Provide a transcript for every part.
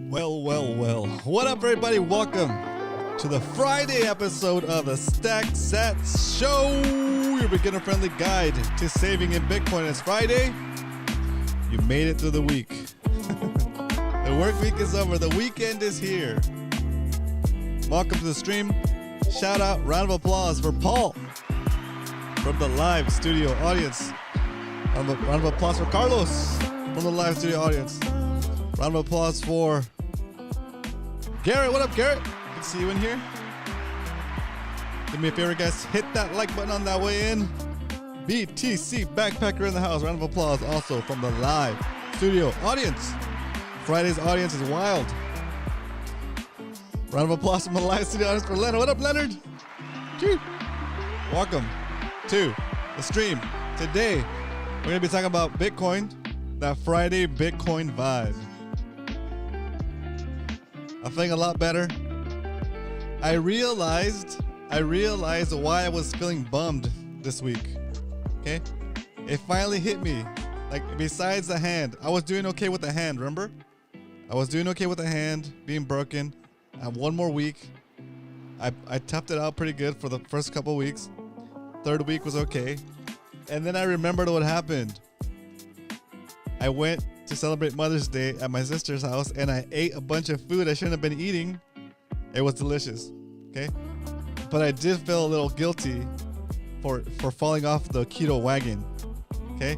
Well. What up, everybody? Welcome to the Friday episode of the StackSats Show, your beginner-friendly guide to saving in Bitcoin. It's Friday. You made it through the week. The work week is over. The weekend is here. Welcome to the stream. Shout out, round of applause for Paul from the live studio audience. Round of applause for Carlos from the live studio audience. Round of applause for Garrett. What up, Garrett? Good to see you in here. Do me a favor, guys. Hit that like button on that way in. BTC Backpacker in the house. Round of applause also from the live studio audience. Friday's audience is wild. Round of applause from the live studio audience for Leonard. What up, Leonard? Choo. Welcome to the stream. Today, we're going to be talking about Bitcoin, that Friday Bitcoin vibe. I'm feeling a lot better. I realized why I was feeling bummed this week. Okay? It finally hit me. Like, besides the hand, I was doing okay with the hand, remember? I was doing okay with the hand being broken. I have one more week. I toughed it out pretty good for the first couple weeks. Third week was okay. And then I remembered what happened. I went to celebrate Mother's Day at my sister's house and I ate a bunch of food I shouldn't have been eating. It was delicious, okay? But I did feel a little guilty for falling off the keto wagon, okay?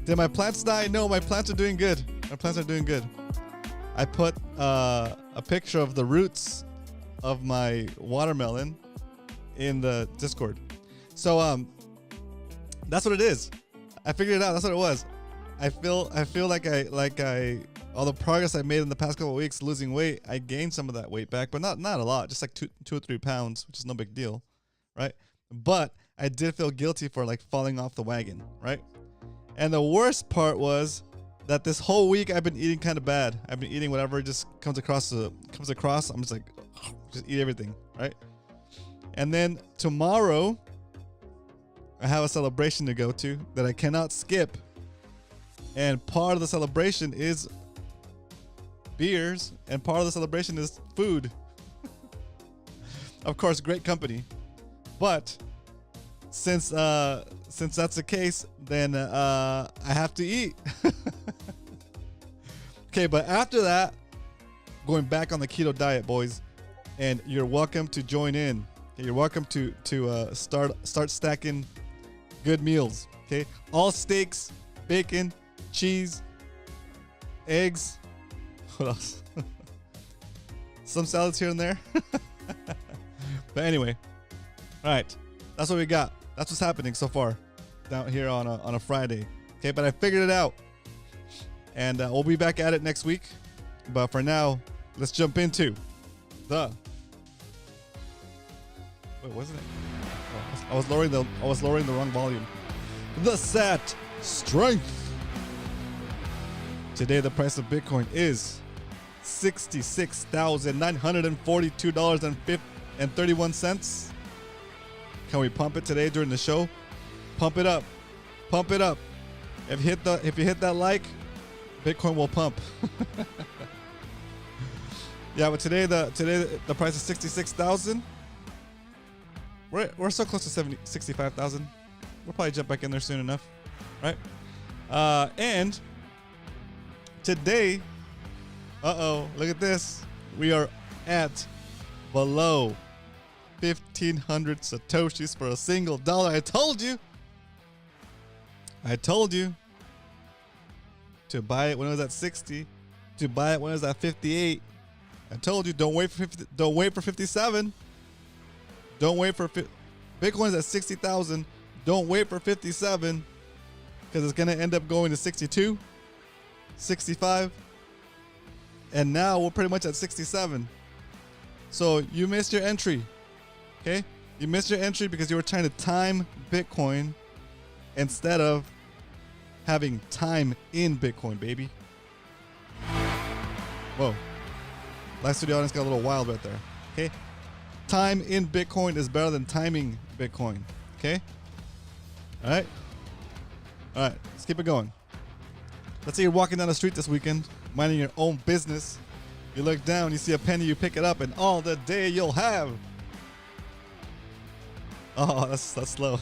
Did my plants die? No, my plants are doing good. My plants are doing good. I put a picture of the roots of my watermelon in the Discord. So that's what it is. I figured it out. That's what it was. I feel like all the progress I made in the past couple of weeks losing weight, I gained some of that weight back, but not a lot, just like 2 or 3 pounds, which is no big deal, right? But I did feel guilty for like falling off the wagon, right? And the worst part was that this whole week I've been eating kind of bad. I've been eating whatever just comes across. I'm just like, just eat everything, right? And then tomorrow, I have a celebration to go to that I cannot skip. And part of the celebration is beers, and part of the celebration is food. Of course, great company. But since that's the case, then I have to eat. Okay, but after that, going back on the keto diet, boys, and you're welcome to join in. Okay, you're welcome to start stacking good meals. Okay, all steaks, bacon, cheese, eggs. What else? Some salads here and there. But anyway, all right, that's what we got. That's what's happening so far down here on a Friday. Okay, but I figured it out, and we'll be back at it next week. But for now, let's jump into the. Wait, wasn't it? Oh, I was lowering the wrong volume. The SAT strength. Today, the price of Bitcoin is $66,942.31. Can we pump it today during the show? Pump it up. Pump it up. If you hit that like, Bitcoin will pump. Yeah, but today the price is 66,000. We're so close to 65,000. We'll probably jump back in there soon enough, right? And today, look at this. We are at below 1,500 Satoshis for a single dollar. I told you to buy it when it was at 60, to buy it when it was at 58. I told you, don't wait for 57. Don't wait for Bitcoin's at 60,000. Don't wait for 57 because it's going to end up going to 62. 65, and now we're pretty much at 67. So you missed your entry. Okay, you missed your entry because you were trying to time Bitcoin instead of having time in Bitcoin, baby. Whoa, live studio audience got a little wild right there. Okay, time in Bitcoin is better than timing Bitcoin. Okay, all right, let's keep it going. Let's say you're walking down the street this weekend, minding your own business, You look down, you see a penny, you pick it up, and all the day you'll have. Oh, that's slow.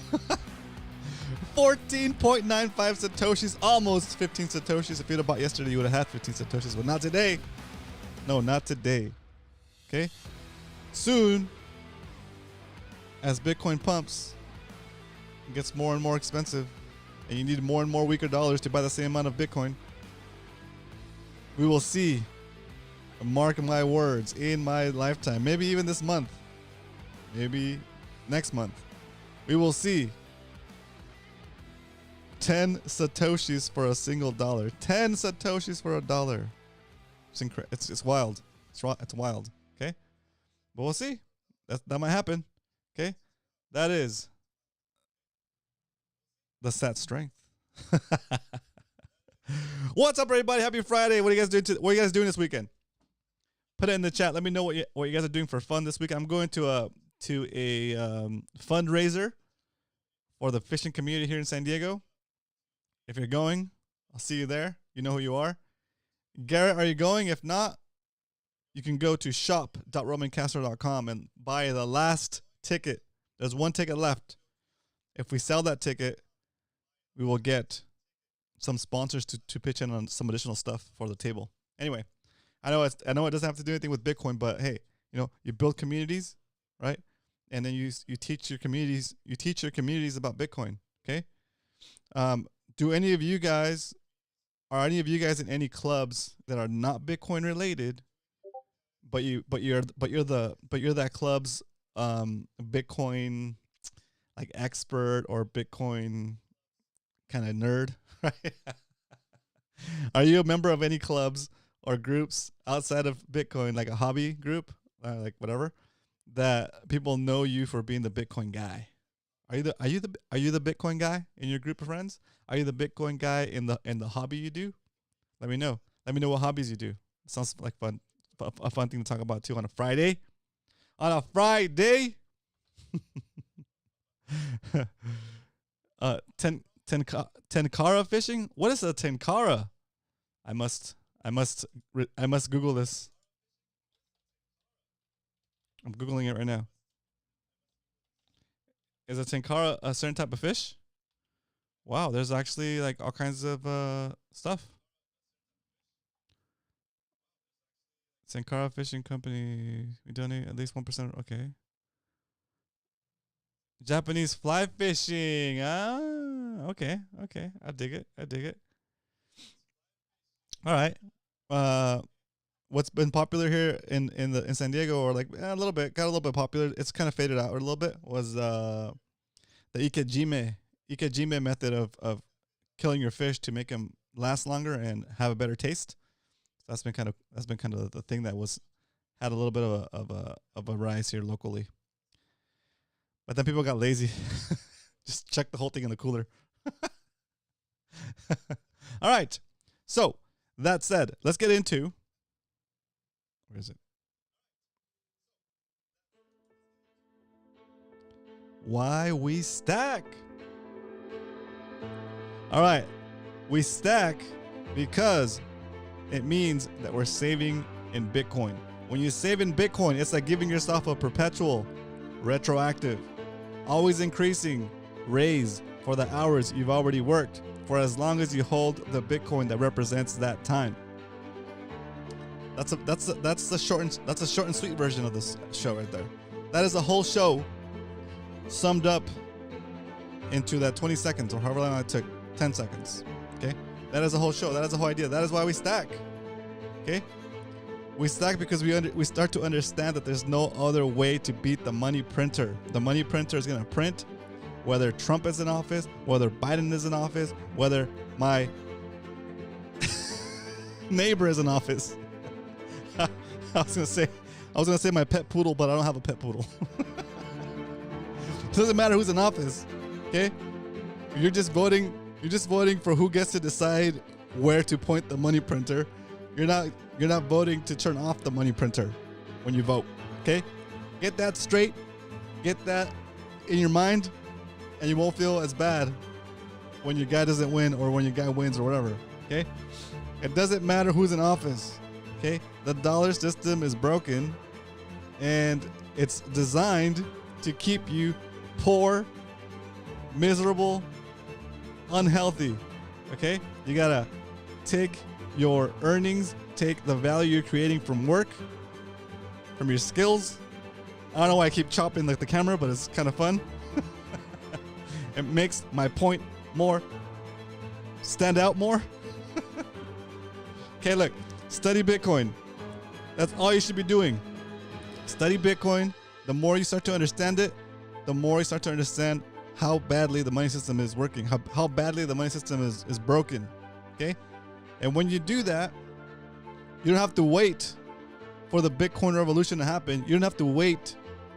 14.95 Satoshis, almost 15 Satoshis. If you'd have bought yesterday, you would have had 15 Satoshis, but not today. No, not today. Okay? Soon, as Bitcoin pumps, it gets more and more expensive, and you need more and more weaker dollars to buy the same amount of Bitcoin, we will see, mark my words, in my lifetime, maybe even this month, maybe next month, we will see 10 Satoshis for a single dollar. 10 Satoshis for a dollar. It's wild. It's wild. Okay? But we'll see. That might happen. Okay? That is the SAT strength. What's up, everybody? Happy Friday. What are you guys doing this weekend? Put it in the chat. Let me know what you guys are doing for fun this week. I'm going to a fundraiser for the fishing community here in San Diego. If you're going, I'll see you there. You know who you are. Garrett, are you going? If not, you can go to shop.romancaster.com and buy the last ticket. There's one ticket left. If we sell that ticket, we will get some sponsors to pitch in on some additional stuff for the table. Anyway, I know it doesn't have to do anything with Bitcoin, but hey, you build communities, right? And then you teach your communities about Bitcoin. Okay. Are any of you guys in any clubs that are not Bitcoin related, but you're that club's Bitcoin like expert or Bitcoin kind of nerd, right? Are you a member of any clubs or groups outside of Bitcoin, like a hobby group, like whatever, that people know you for being the Bitcoin guy? Are you the Bitcoin guy in your group of friends? Are you the Bitcoin guy in the hobby you do? Let me know. Let me know what hobbies you do. Sounds like a fun thing to talk about too on a Friday. On a Friday. Tenkara fishing. What is a tenkara? I must Google this. I'm Googling it right now. Is a tenkara a certain type of fish? Wow, there's actually like all kinds of stuff. Tenkara Fishing Company. We donate at least 1%. Okay. Japanese fly fishing. Ah, okay. I dig it. All right. What's been popular here in San Diego, or like got a little bit popular. It's kind of faded out a little bit. Was the ikejime method of killing your fish to make them last longer and have a better taste. That's been kind of the thing that had a little bit of a rise here locally. But then people got lazy. Just chuck the whole thing in the cooler. All right. So that said, let's get into, where is it? Why we stack. All right. We stack because it means that we're saving in Bitcoin. When you save in Bitcoin, it's like giving yourself a perpetual, retroactive, always increasing raise for the hours you've already worked for as long as you hold the Bitcoin that represents that time. That's a short and sweet version of this show right there. That is a whole show summed up into that 20 seconds or however long it took, 10 seconds. Okay? That is a whole show. That is the whole idea. That is why we stack. Okay? We stack because we start to understand that there's no other way to beat the money printer. The money printer is going to print whether Trump is in office, whether Biden is in office, whether my neighbor is in office. I was gonna say my pet poodle, but I don't have a pet poodle. It doesn't matter who's in office. Okay? You're just voting for who gets to decide where to point the money printer. You're not voting to turn off the money printer when you vote. Okay? Get that straight. Get that in your mind, and you won't feel as bad when your guy doesn't win or when your guy wins or whatever. Okay? It doesn't matter who's in office. Okay, the dollar system is broken, and it's designed to keep you poor, miserable, unhealthy. Okay, you gotta take your earnings, take the value you're creating from work, from your skills. I don't know why I keep chopping like the camera, but it's kind of fun. It makes my point more stand out more. Okay, look, study Bitcoin. That's all you should be doing. Study Bitcoin. The more you start to understand it, the more you start to understand how badly the money system is working, how badly the money system is broken. Okay? And when you do that, you don't have to wait for the Bitcoin revolution to happen. You don't have to wait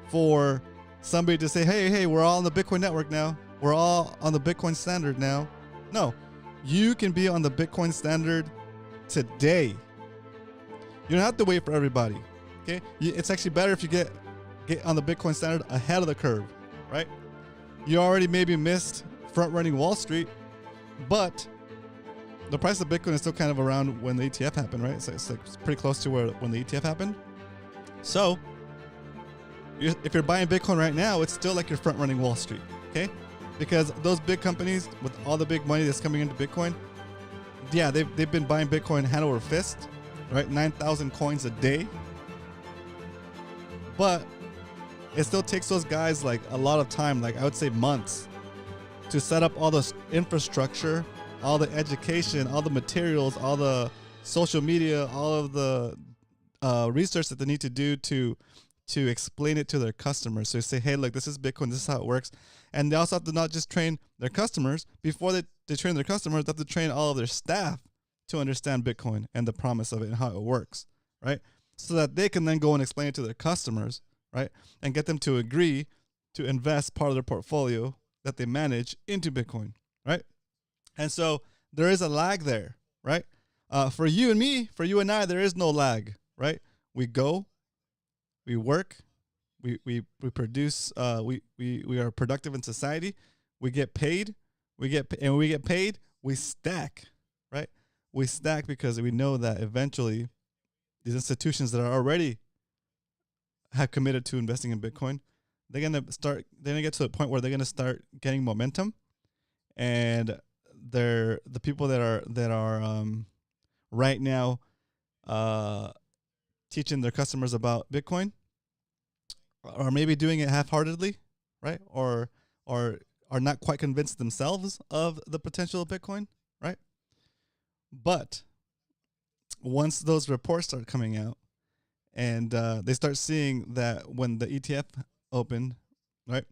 for somebody to say, hey, we're all on the Bitcoin network now. We're all on the Bitcoin standard now. No, you can be on the Bitcoin standard today. You don't have to wait for everybody. Okay? It's actually better if you get on the Bitcoin standard ahead of the curve, right? You already maybe missed front running Wall Street, but the price of Bitcoin is still kind of around when the ETF happened, right? So it's like pretty close to when the ETF happened. So if you're buying Bitcoin right now, it's still like you're front running Wall Street, okay? Because those big companies with all the big money that's coming into Bitcoin, yeah, they've been buying Bitcoin hand over fist, right? 9,000 coins a day. But it still takes those guys like a lot of time, like I would say months, to set up all the infrastructure, all the education, all the materials, all the social media, all of the research that they need to do to explain it to their customers. So you say, hey, look, this is Bitcoin, this is how it works. And they also have to not just train their customers. Before they train their customers, they have to train all of their staff to understand Bitcoin and the promise of it and how it works, right? So that they can then go and explain it to their customers, right? And get them to agree to invest part of their portfolio that they manage into Bitcoin, right? And so there is a lag there, right? For you and me, for you and I, there is no lag, right? We go, we work, we produce, we are productive in society. We get paid, and when we get paid, we stack, right? We stack because we know that eventually these institutions that are already have committed to investing in Bitcoin, they're gonna get to the point where they're gonna start getting momentum, and the people that are right now teaching their customers about Bitcoin are maybe doing it half-heartedly, right? Or are not quite convinced themselves of the potential of Bitcoin, right? But once those reports start coming out and they start seeing that when the ETF opened, right,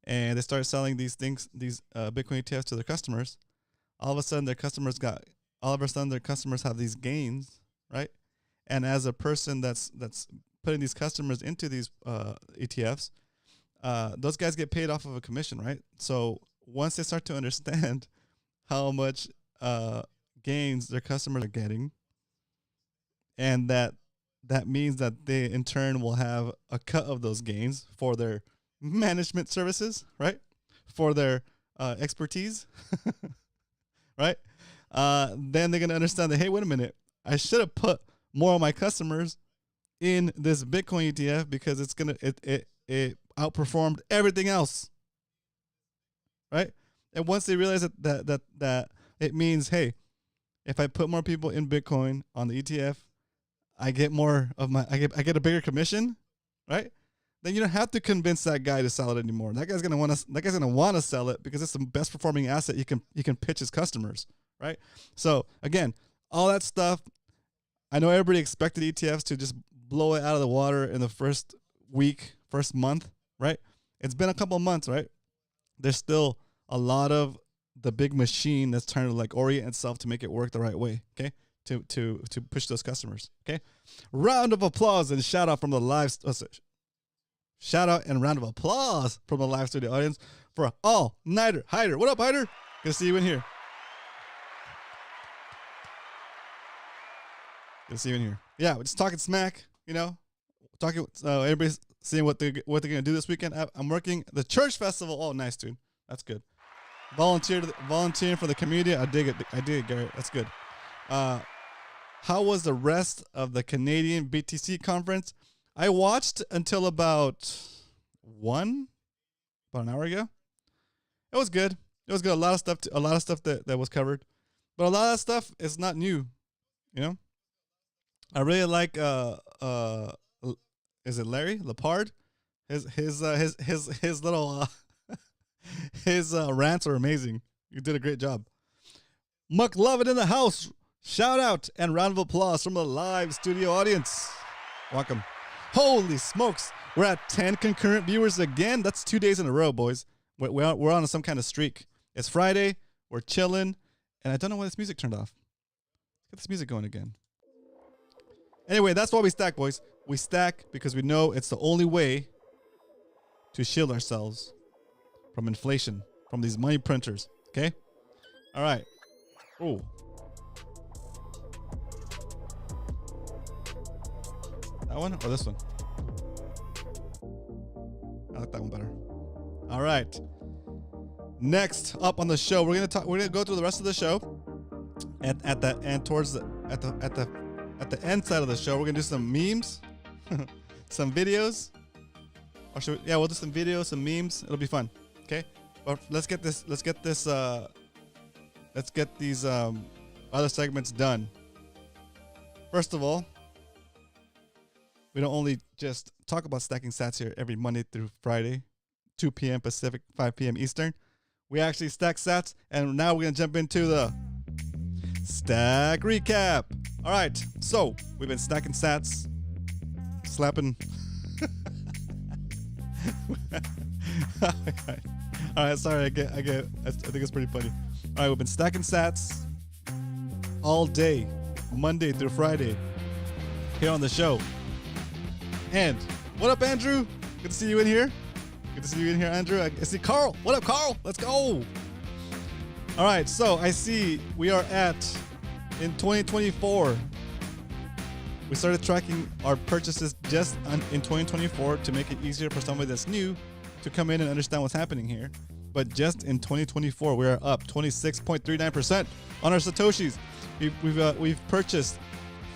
and they start selling these Bitcoin ETFs to their customers, all of a sudden their customers have these gains, right? And as a person that's putting these customers into these ETFs, those guys get paid off of a commission, right? So once they start to understand how much gains their customers are getting, and that means that they in turn will have a cut of those gains for their management services, right? For their expertise, right? Then they're gonna understand that, hey, wait a minute, I should have put more of my customers in this Bitcoin ETF because it outperformed everything else, right? And once they realize that it means, hey, if I put more people in Bitcoin on the ETF, I get I get a bigger commission, right? Then you don't have to convince that guy to sell it anymore. That guy's gonna want to sell it because it's the best performing asset you can pitch his customers, right? So again, all that stuff. I know everybody expected ETFs to just blow it out of the water in the first week, first month, right? It's been a couple of months, right? There's still a lot of the big machine that's trying to like orient itself to make it work the right way, okay? To push those customers, okay? Round of applause and shout out from the live shout out and round of applause from the live studio audience for all-nighter Hyder. What up, Hyder? Good to see you in here. Good to see you in here. Yeah, we're just talking smack, talking. Everybody's seeing what they're gonna do this weekend. I'm working the church festival. Oh, nice, dude. That's good. Volunteering for the community. I dig it, Garrett. That's good. how was the rest of the Canadian BTC conference? I watched until about an hour ago. It was good. It was good. A lot of stuff that was covered, but a lot of stuff is not new. You know, I really like is it Larry Lepard? His little his rants are amazing. You did a great job. Muck Love It in the house. Shout out and round of applause from the live studio audience. Welcome. Holy smokes. We're at 10 concurrent viewers again. That's 2 days in a row, boys. We're on some kind of streak. It's Friday. We're chilling. And I don't know why this music turned off. Let's get this music going again. Anyway, that's why we stack, boys. We stack because we know it's the only way to shield ourselves from inflation, from these money printers. Okay? All right. Oh. That one or this one? I like that one better. All right. Next up on the show, we're gonna go through the rest of the show. At the end, towards at the end side of the show, we're gonna do some memes, some videos. Or we'll do some videos, some memes. It'll be fun. Okay. But let's get these other segments done. First of all, we don't only just talk about stacking sats here every Monday through Friday, 2 p.m. Pacific, 5 p.m. Eastern. We actually stack sats, and now we're going to jump into the stack recap. All right, so we've been stacking sats, slapping. All right, sorry, I think it's pretty funny. All right, we've been stacking sats all day, Monday through Friday, here on the show. And what up, Andrew? Good to see you in here. Good to see you in here, Andrew. I see Carl. What up, Carl? Let's go. All right, so I see we are in 2024. We started tracking our purchases just in 2024 to make it easier for somebody that's new to come in and understand what's happening here. But just in 2024, we are up 26.39% on our Satoshis. We've purchased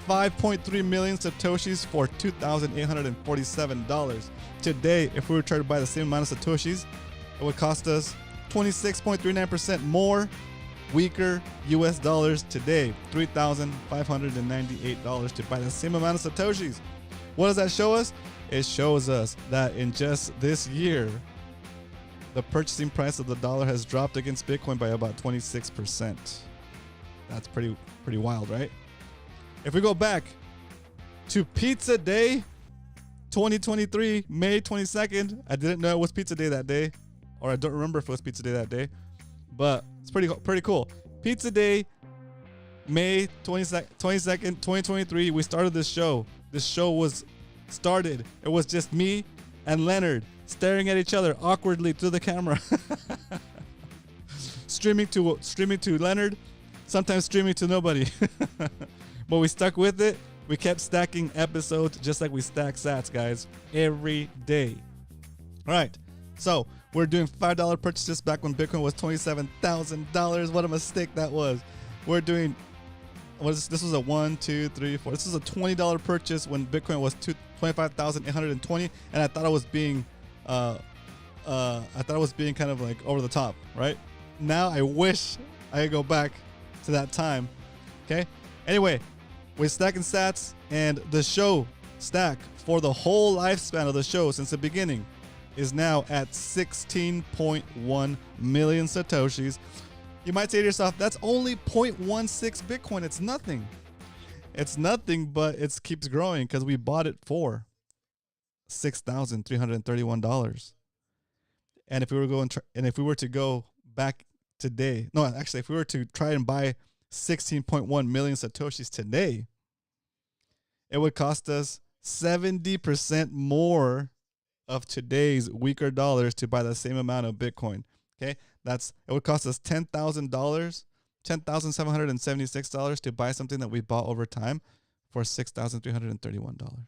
5.3 million Satoshis for $2,847. Today, if we were trying to buy the same amount of Satoshis, it would cost us 26.39% more, weaker US dollars today, $3,598 to buy the same amount of Satoshis. What does that show us? It shows us that in just this year, the purchasing price of the dollar has dropped against Bitcoin by about 26%. That's pretty wild, right? If we go back to Pizza Day 2023, May 22nd, I didn't know it was Pizza Day that day, or I don't remember if it was Pizza Day that day, but it's pretty cool. Pizza Day, May 22nd, 2023, we started this show. This show was started. It was just me and Leonard staring at each other awkwardly through the camera. streaming to Leonard, sometimes streaming to nobody. But we stuck with it. We kept stacking episodes just like we stack sats, guys, every day. All right. So we're doing $5 purchases back when Bitcoin was $27,000. What a mistake that was. We're doing, this was a 1, 2, 3, 4. This is a $20 purchase when Bitcoin was 25,820, and I thought I was being kind of like over the top, right? Now I wish I could go back to that time. Okay. Anyway, we're stacking sats, and the show stack for the whole lifespan of the show since the beginning is now at 16.1 million Satoshis. You might say to yourself, that's only 0.16 Bitcoin. It's nothing. It's nothing, but it keeps growing because we bought it for $6,331. And if we were to go back today, no, actually, if we were to try and buy 16.1 million Satoshis today, it would cost us 70% more of today's weaker dollars to buy the same amount of Bitcoin. Okay, it would cost us $10,776 to buy something that we bought over time for $6,331.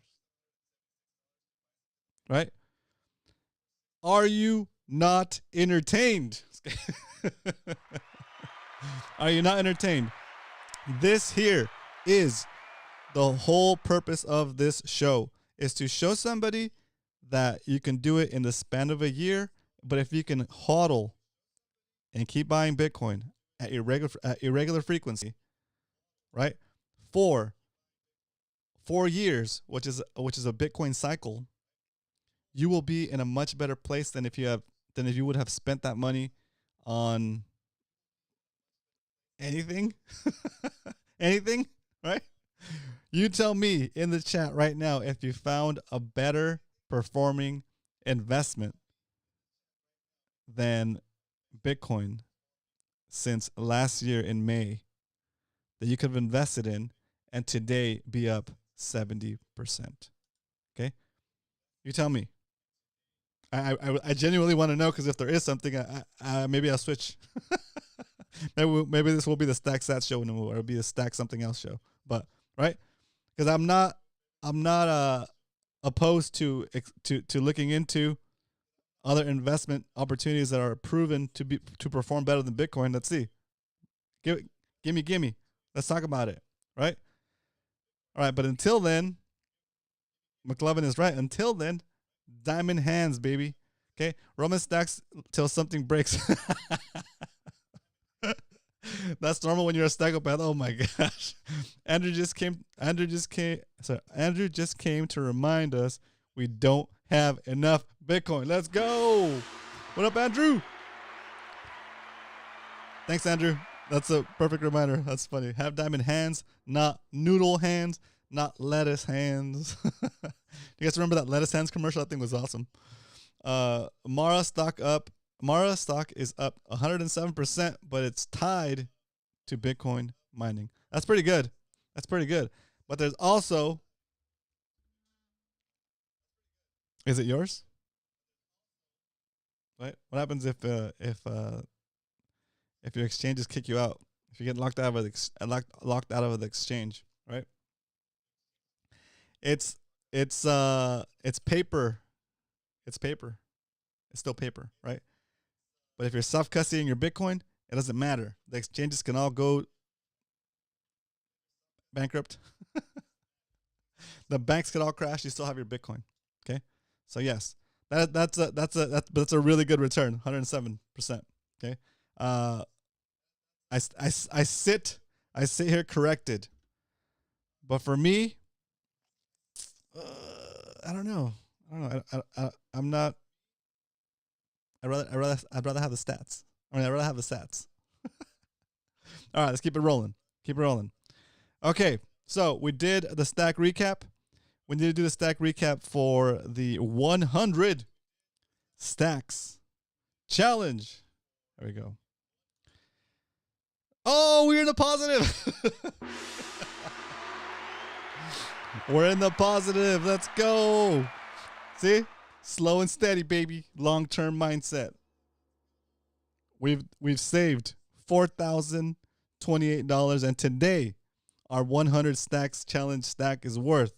Right? Are you not entertained? Are you not entertained? This here is The whole purpose of this show is to show somebody that you can do it in the span of a year, but if you can hodl and keep buying Bitcoin at irregular frequency, right? For 4 years, which is a Bitcoin cycle, you will be in a much better place than if you would have spent that money on anything. Anything, right? You tell me in the chat right now if you found a better performing investment than Bitcoin since last year in May that you could have invested in and today be up 70%. Okay? You tell me. I genuinely want to know, because if there is something, maybe I'll switch. maybe this will be the StackSats show, or it'll be a Stack something else show. But right, because I'm not opposed to looking into other investment opportunities that are proven to perform better than Bitcoin. Let's see. Gimme. Let's talk about it. Right. All right. But until then, McLovin is right. Until then, diamond hands, baby. Okay. Roman stacks till something breaks. That's normal when you're a stackopath. Oh my gosh. Andrew just came to remind us we don't have enough Bitcoin. Let's go. What up, Andrew? Thanks, Andrew. That's a perfect reminder. That's funny. Have diamond hands, not noodle hands, not lettuce hands. You guys remember that lettuce hands commercial? That thing was awesome. Mara stock is up 107%, but it's tied to Bitcoin mining. That's pretty good. But there's also, is it yours? Right? What happens if your exchanges kick you out? If you get locked out of the exchange, right? It's paper. It's paper. It's still paper, right? But if you're self-custodying your Bitcoin, it doesn't matter. The exchanges can all go bankrupt. The banks could all crash. You still have your Bitcoin. Okay, so yes, that's a really good return, 107%. Okay, I sit here corrected, but for me, I don't know. I'm not. I'd rather have the stats. I'd rather have the stats. All right, let's keep it rolling. Okay, so we did the stack recap. We need to do the stack recap for the 100 stacks challenge. There we go. Oh, we're in the positive. We're in the positive. Let's go. See? Slow and steady, baby. Long-term mindset. We've saved $4,028, and today our 100 stacks challenge stack is worth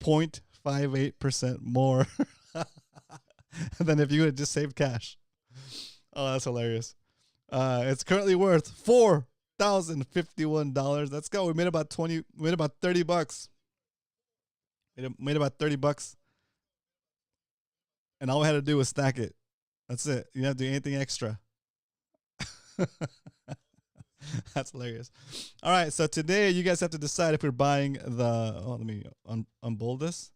0.58% more than if you had just saved cash. Oh, that's hilarious. It's currently worth $4,051. Let's go. We made about 30 bucks. Made about 30 bucks. And all we had to do was stack it. That's it. You don't have to do anything extra. That's hilarious. All right, so today you guys have to decide if we're buying the, let me unbold this.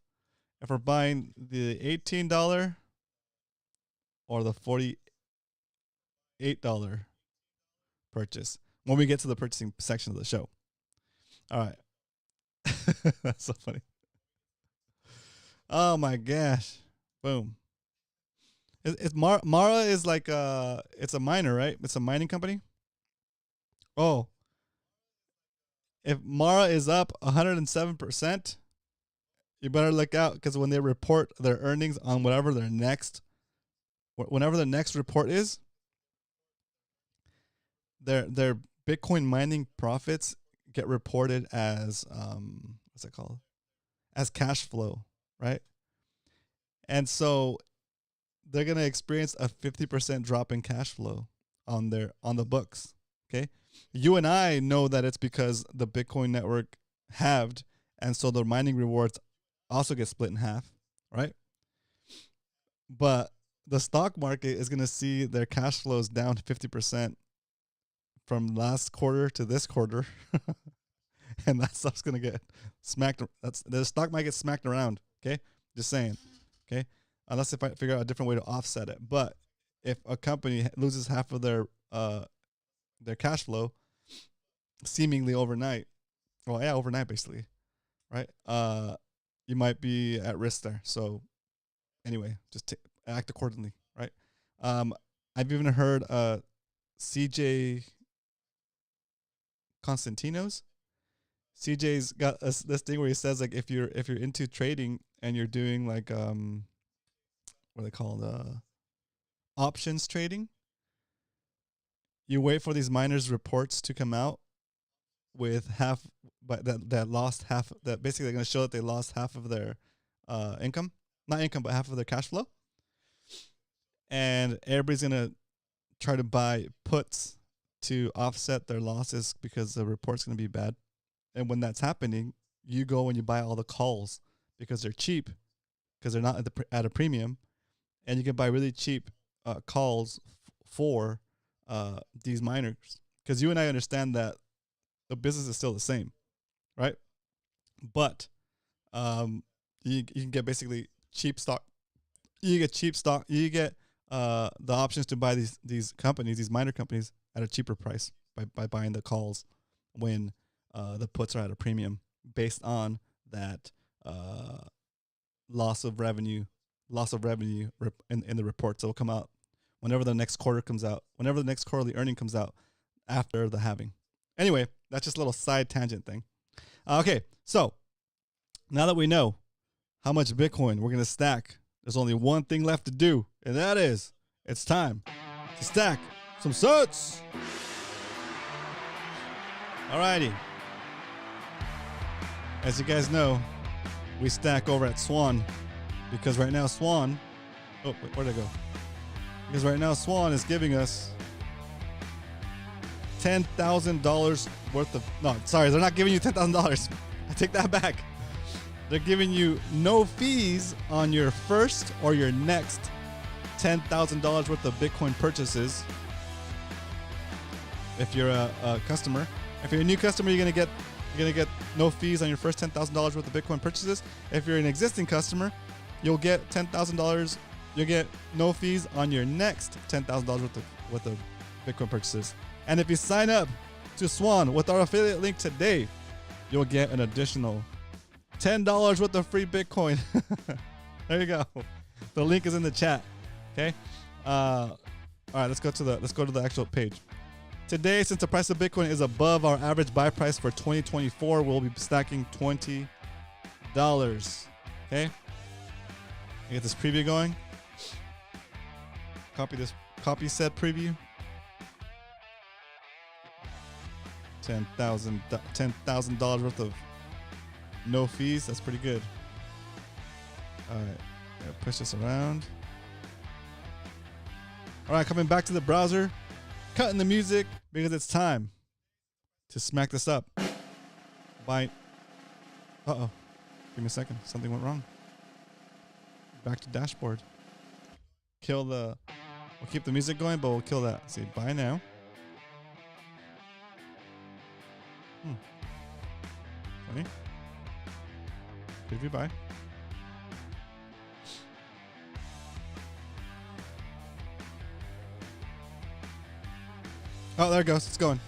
If we're buying the $18 or the $48 purchase when we get to the purchasing section of the show. All right. That's so funny. Oh my gosh. Boom. Mara is like it's a miner, right? It's a mining company. Oh. If Mara is up 107%, you better look out, because when they report their earnings on whenever their next report is, their Bitcoin mining profits get reported as what's it called? As cash flow, right? And so they're gonna experience a 50% drop in cash flow on the books. Okay, you and I know that it's because the Bitcoin network halved And so the mining rewards also get split in half, right? But the stock market is going to see their cash flows down 50% from last quarter to this quarter. And that stuff's going to get smacked. The stock might get smacked around. Okay. Just saying. Okay. Unless if I figure out a different way to offset it. But if a company loses half of their cash flow seemingly overnight, well, yeah, overnight basically, right? You might be at risk there. So anyway, just act accordingly, right? I've even heard CJ Constantinos. CJ's got this thing where he says, like, if you're into trading and you're doing like what are they called, options trading, you wait for these miners' reports to come out with half, but that lost half, that basically they're going to show that they lost half of their income, not income, but half of their cash flow. And everybody's going to try to buy puts to offset their losses because the report's going to be bad. And when that's happening, you go and you buy all the calls because they're cheap, because they're not at a premium, and you can buy really cheap calls for these miners. Because you and I understand that the business is still the same, right? But you can get basically cheap stock. You get cheap stock. You get the options to buy these companies, these miner companies, at a cheaper price by buying the calls when the puts are at a premium based on that loss of revenue in the reports that will come out whenever the next quarter comes out, whenever the next quarterly earning comes out after the halving. Anyway, that's just a little side tangent thing. Okay, so now that we know how much Bitcoin we're going to stack, there's only one thing left to do, and that is it's time to stack some sats. Alrighty. As you guys know, we stack over at Swan because right now Swan, oh, wait, where'd I go? Because right now Swan is giving us $10,000 worth of, no, sorry, they're not giving you $10,000. I take that back. They're giving you no fees on your first or your next $10,000 worth of Bitcoin purchases. If you're a customer, if you're a new customer, you're gonna get no fees on your first $10,000 worth of Bitcoin purchases. If you're an existing customer, you'll get $10,000. You'll get no fees on your next $10,000 worth of Bitcoin purchases. And if you sign up to Swan with our affiliate link today, you'll get an additional $10 worth of free Bitcoin. There you go. The link is in the chat. Okay. All right. Let's go to the actual page. Today, since the price of Bitcoin is above our average buy price for 2024, we'll be stacking $20. Okay. Get this preview going. Copy said preview. $10,000 worth of no fees. That's pretty good. All right, push this around. All right, coming back to the browser, cutting the music because it's time to smack this up. Bye. Uh-oh. Give me a second. Something went wrong. Back to dashboard. We'll keep the music going, but we'll kill that. See, buy now. Funny. Preview buy. Oh, there it goes. It's going.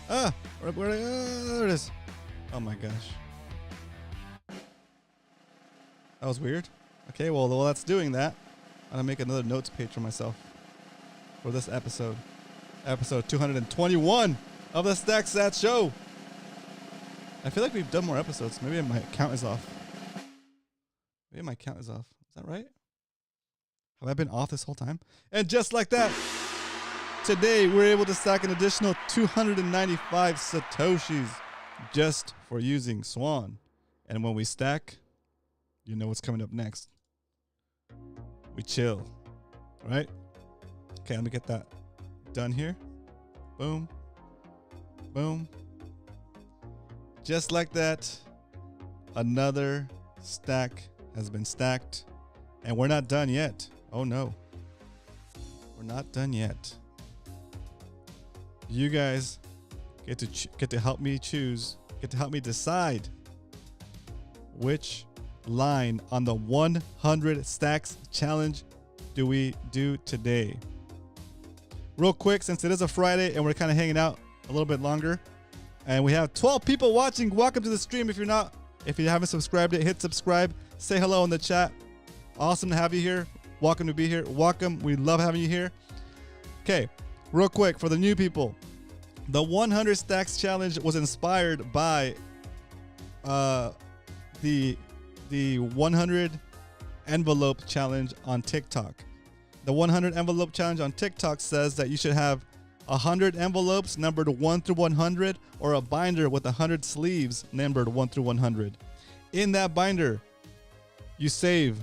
There it is. Oh my gosh. That was weird. Okay, well, while that's doing that, I'm gonna make another notes page for myself for this episode. Episode 221 of the StackSats show. I feel like we've done more episodes. Maybe my count is off. Is that right? Have I been off this whole time? And just like that, today we're able to stack an additional 295 Satoshis just for using Swan. And when we stack, you know what's coming up next. We chill, right? Okay, let me get that done here. Boom. Boom. Just like that, Another stack has been stacked, and we're not done yet. Oh no, we're not done yet. You guys get to help me choose, get to help me decide which line on the 100 stacks challenge do we do today. Real quick, since it is a Friday and we're kind of hanging out a little bit longer, and we have 12 people watching, welcome to the stream. If you haven't subscribed yet, hit subscribe, say hello in the chat. Awesome to have you here. Welcome to be here. Welcome. We love having you here. Okay, real quick for the new people, the 100 stacks challenge was inspired by the 100 envelope challenge on TikTok. The 100 envelope challenge on TikTok says that you should have 100 envelopes numbered 1 through 100, or a binder with 100 sleeves numbered 1 through 100. In that binder, you save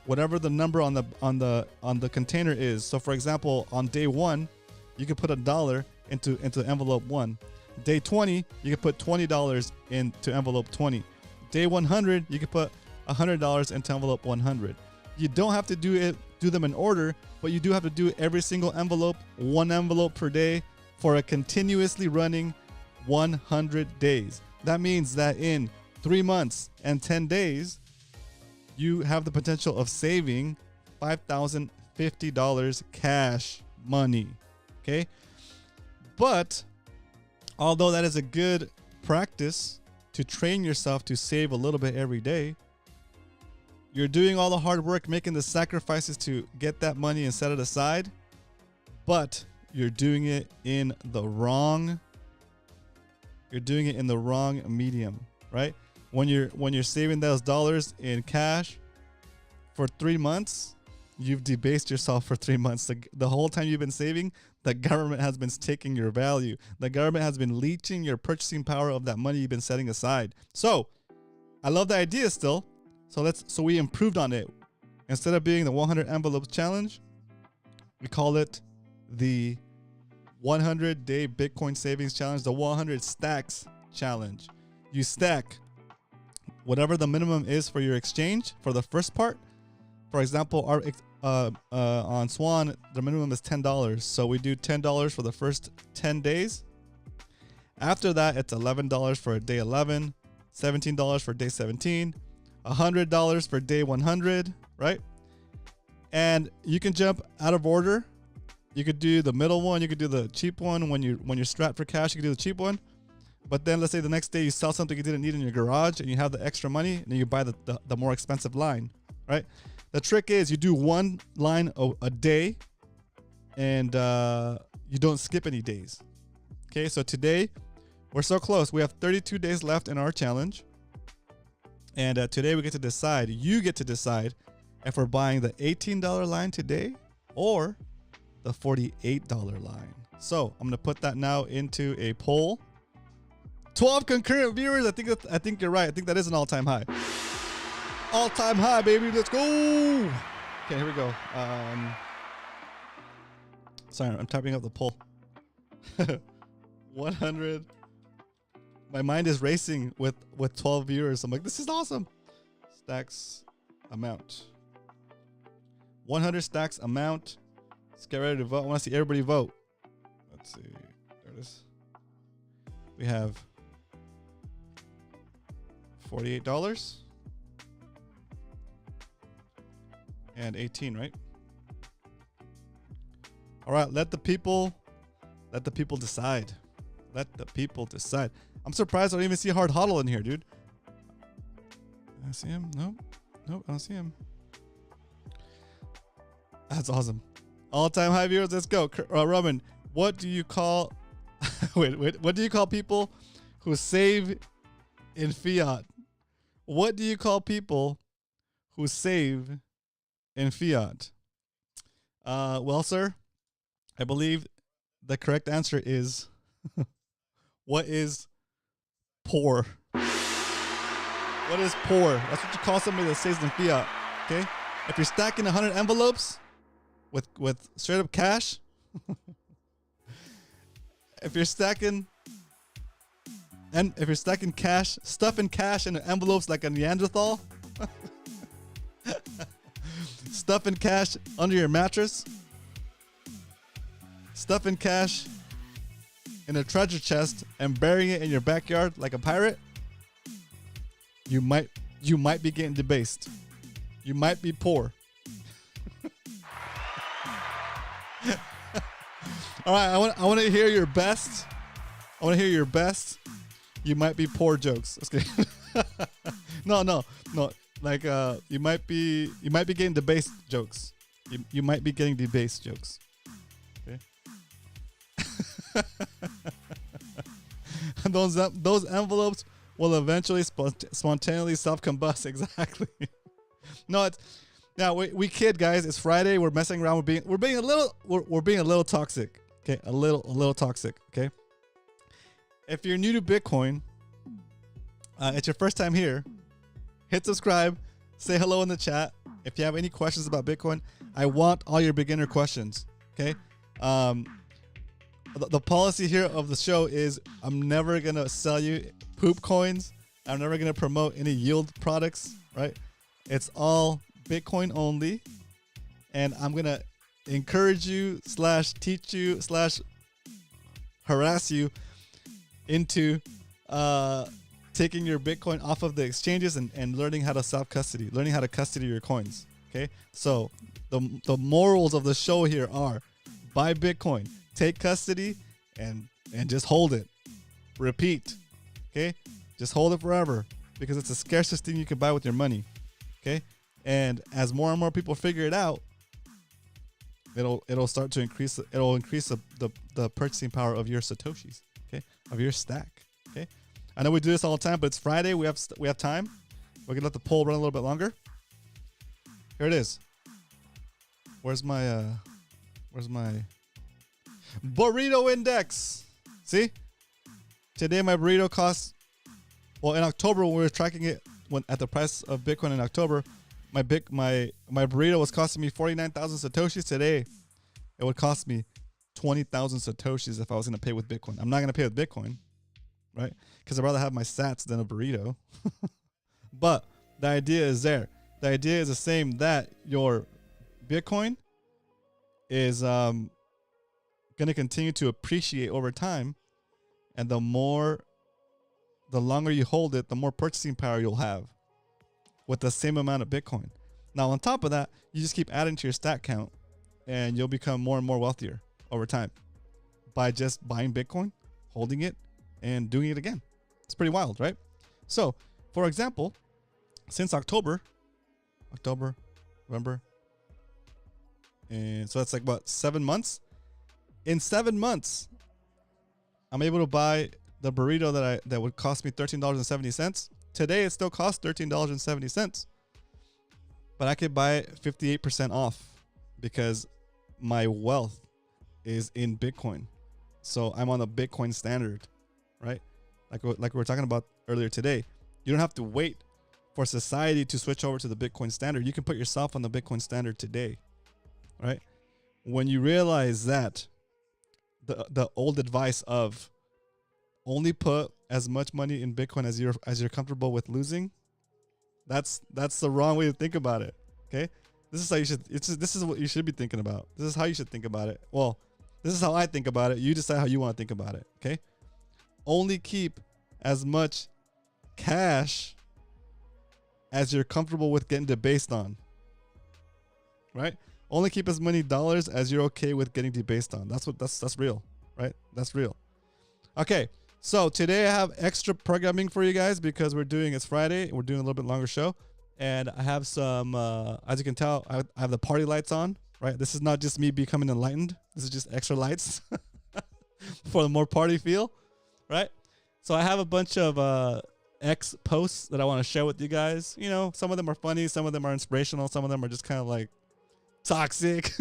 whatever the number on the container is. So for example, on day 1, you could put $1 into envelope 1. Day 20, you could put $20 into envelope 20. Day 100, you could put $100 into envelope 100. You don't have to do them in order, but you do have to do every single envelope, 1 envelope per day, for a continuously running 100 days. That means that in 3 months and 10 days, you have the potential of saving $5,050 cash money. Okay? But although that is a good practice to train yourself to save a little bit every day, you're doing all the hard work, making the sacrifices to get that money and set it aside, but you're doing it in the wrong medium, right? When you're saving those dollars in cash for 3 months, you've debased yourself for 3 months. The whole time you've been saving, the government has been taking your value. The government has been leeching your purchasing power of that money you've been setting aside. So I love the idea still. So we improved on it. Instead of being the 100 envelopes challenge, we call it the 100 day Bitcoin savings challenge, the 100 stacks challenge. You stack whatever the minimum is for your exchange for the first part. For example, our on Swan, the minimum is $10. So we do $10 for the first 10 days. After that, it's $11 for day 11, $17 for day 17, $100 for day 100, right? And you can jump out of order. You could do the middle one. You could do the cheap one. When you're strapped for cash, you can do the cheap one. But then let's say the next day you sell something you didn't need in your garage and you have the extra money, and then you buy the more expensive line, right? The trick is you do one line a day, and you don't skip any days. Okay, so today we're so close. We have 32 days left in our challenge. And today we get to decide, you get to decide if we're buying the $18 line today or the $48 line. So I'm going to put that now into a poll. 12 concurrent viewers. I think you're right. I think that is an all-time high. All-time high, baby. Let's go. Okay, here we go. Sorry, I'm typing up the poll. 100. My mind is racing with 12 viewers. I'm like, this is awesome. Stacks amount. 100 stacks amount. Let's get ready to vote. I want to see everybody vote. Let's see. There it is. We have $48 and 18, right? All right, let the people decide. Let the people decide. I'm surprised I don't even see Hard Hodl in here, dude. I see him? Nope, I don't see him. That's awesome. All-time high viewers. Let's go. Roman, what do you call? wait. What do you call people who save in fiat? What do you call people who save in fiat? Well, sir, I believe the correct answer is what is poor? What is poor? That's what you call somebody that saves in fiat. Okay, if you're stacking 100 envelopes with straight up cash, if you're stacking stacking cash, stuffing cash in envelopes like a Neanderthal, stuffing cash under your mattress, stuffing cash in a treasure chest and burying it in your backyard like a pirate, you might be getting debased. You might be poor. All right, I want to hear your best. I want to hear your best. You might be poor jokes. Let's get no. Like you might be getting debased jokes. You might be getting debased jokes. Okay. those envelopes will eventually spontaneously self-combust. Exactly. No, it's now we kid, guys. It's Friday. We're messing around. We're being a little toxic. Okay, a little toxic. Okay. If you're new to Bitcoin, it's your first time here, hit subscribe, say hello in the chat. If you have any questions about Bitcoin, I want all your beginner questions. Okay. The policy here of the show is I'm never gonna sell you poop coins. I'm never gonna promote any yield products. Right. It's all Bitcoin only, and I'm gonna encourage you / teach you / harass you into taking your Bitcoin off of the exchanges and learning how to self-custody, learning how to custody your coins. Okay, so the morals of the show here are: buy Bitcoin, take custody, and just hold it. Repeat. Okay, just hold it forever because it's the scarcest thing you can buy with your money. Okay, and as more and more people figure it out, it'll start to increase. It'll increase the purchasing power of your satoshis. Okay, of your stack. Okay, I know we do this all the time, but it's Friday. We have time. We're gonna let the poll run a little bit longer. Here it is. Where's my burrito index? See, today my burrito costs. Well, in October when we were tracking it, at the price of Bitcoin in October, my burrito was costing me 49,000 satoshis. Today, it would cost me 20,000 satoshis if I was going to pay with Bitcoin. I'm not going to pay with Bitcoin, right? Because I'd rather have my sats than a burrito. But the idea is there. The idea is the same, that your Bitcoin is going to continue to appreciate over time, and the longer you hold it, the more purchasing power you'll have with the same amount of Bitcoin. Now, on top of that, you just keep adding to your stack count, and you'll become more and more wealthier over time by just buying Bitcoin, holding it, and doing it again. It's pretty wild, right? So, for example, since October, November, and so that's like what, 7 months? In 7 months, I'm able to buy the burrito that would cost me $13.70. Today, it still costs $13.70, but I could buy it 58% off because my wealth is in Bitcoin. So I'm on the Bitcoin standard, right? Like we were talking about earlier today. You don't have to wait for society to switch over to the Bitcoin standard. You can put yourself on the Bitcoin standard today, right? When you realize that, the old advice of only put as much money in Bitcoin as you're comfortable with losing, that's the wrong way to think about it. Okay, this is how you should. This is what you should be thinking about. This is how you should think about it. Well, this is how I think about it. You decide how you want to think about it. Okay, only keep as much cash as you're comfortable with getting debased on. Right? Only keep as many dollars as you're okay with getting debased on. That's real, right? That's real. Okay. So today I have extra programming for you guys because it's Friday. We're doing a little bit longer show, and I have some, as you can tell, I have the party lights on, right? This is not just me becoming enlightened. This is just extra lights for the more party feel, right? So I have a bunch of X posts that I want to share with you guys. You know, some of them are funny, some of them are inspirational, some of them are just kind of like toxic.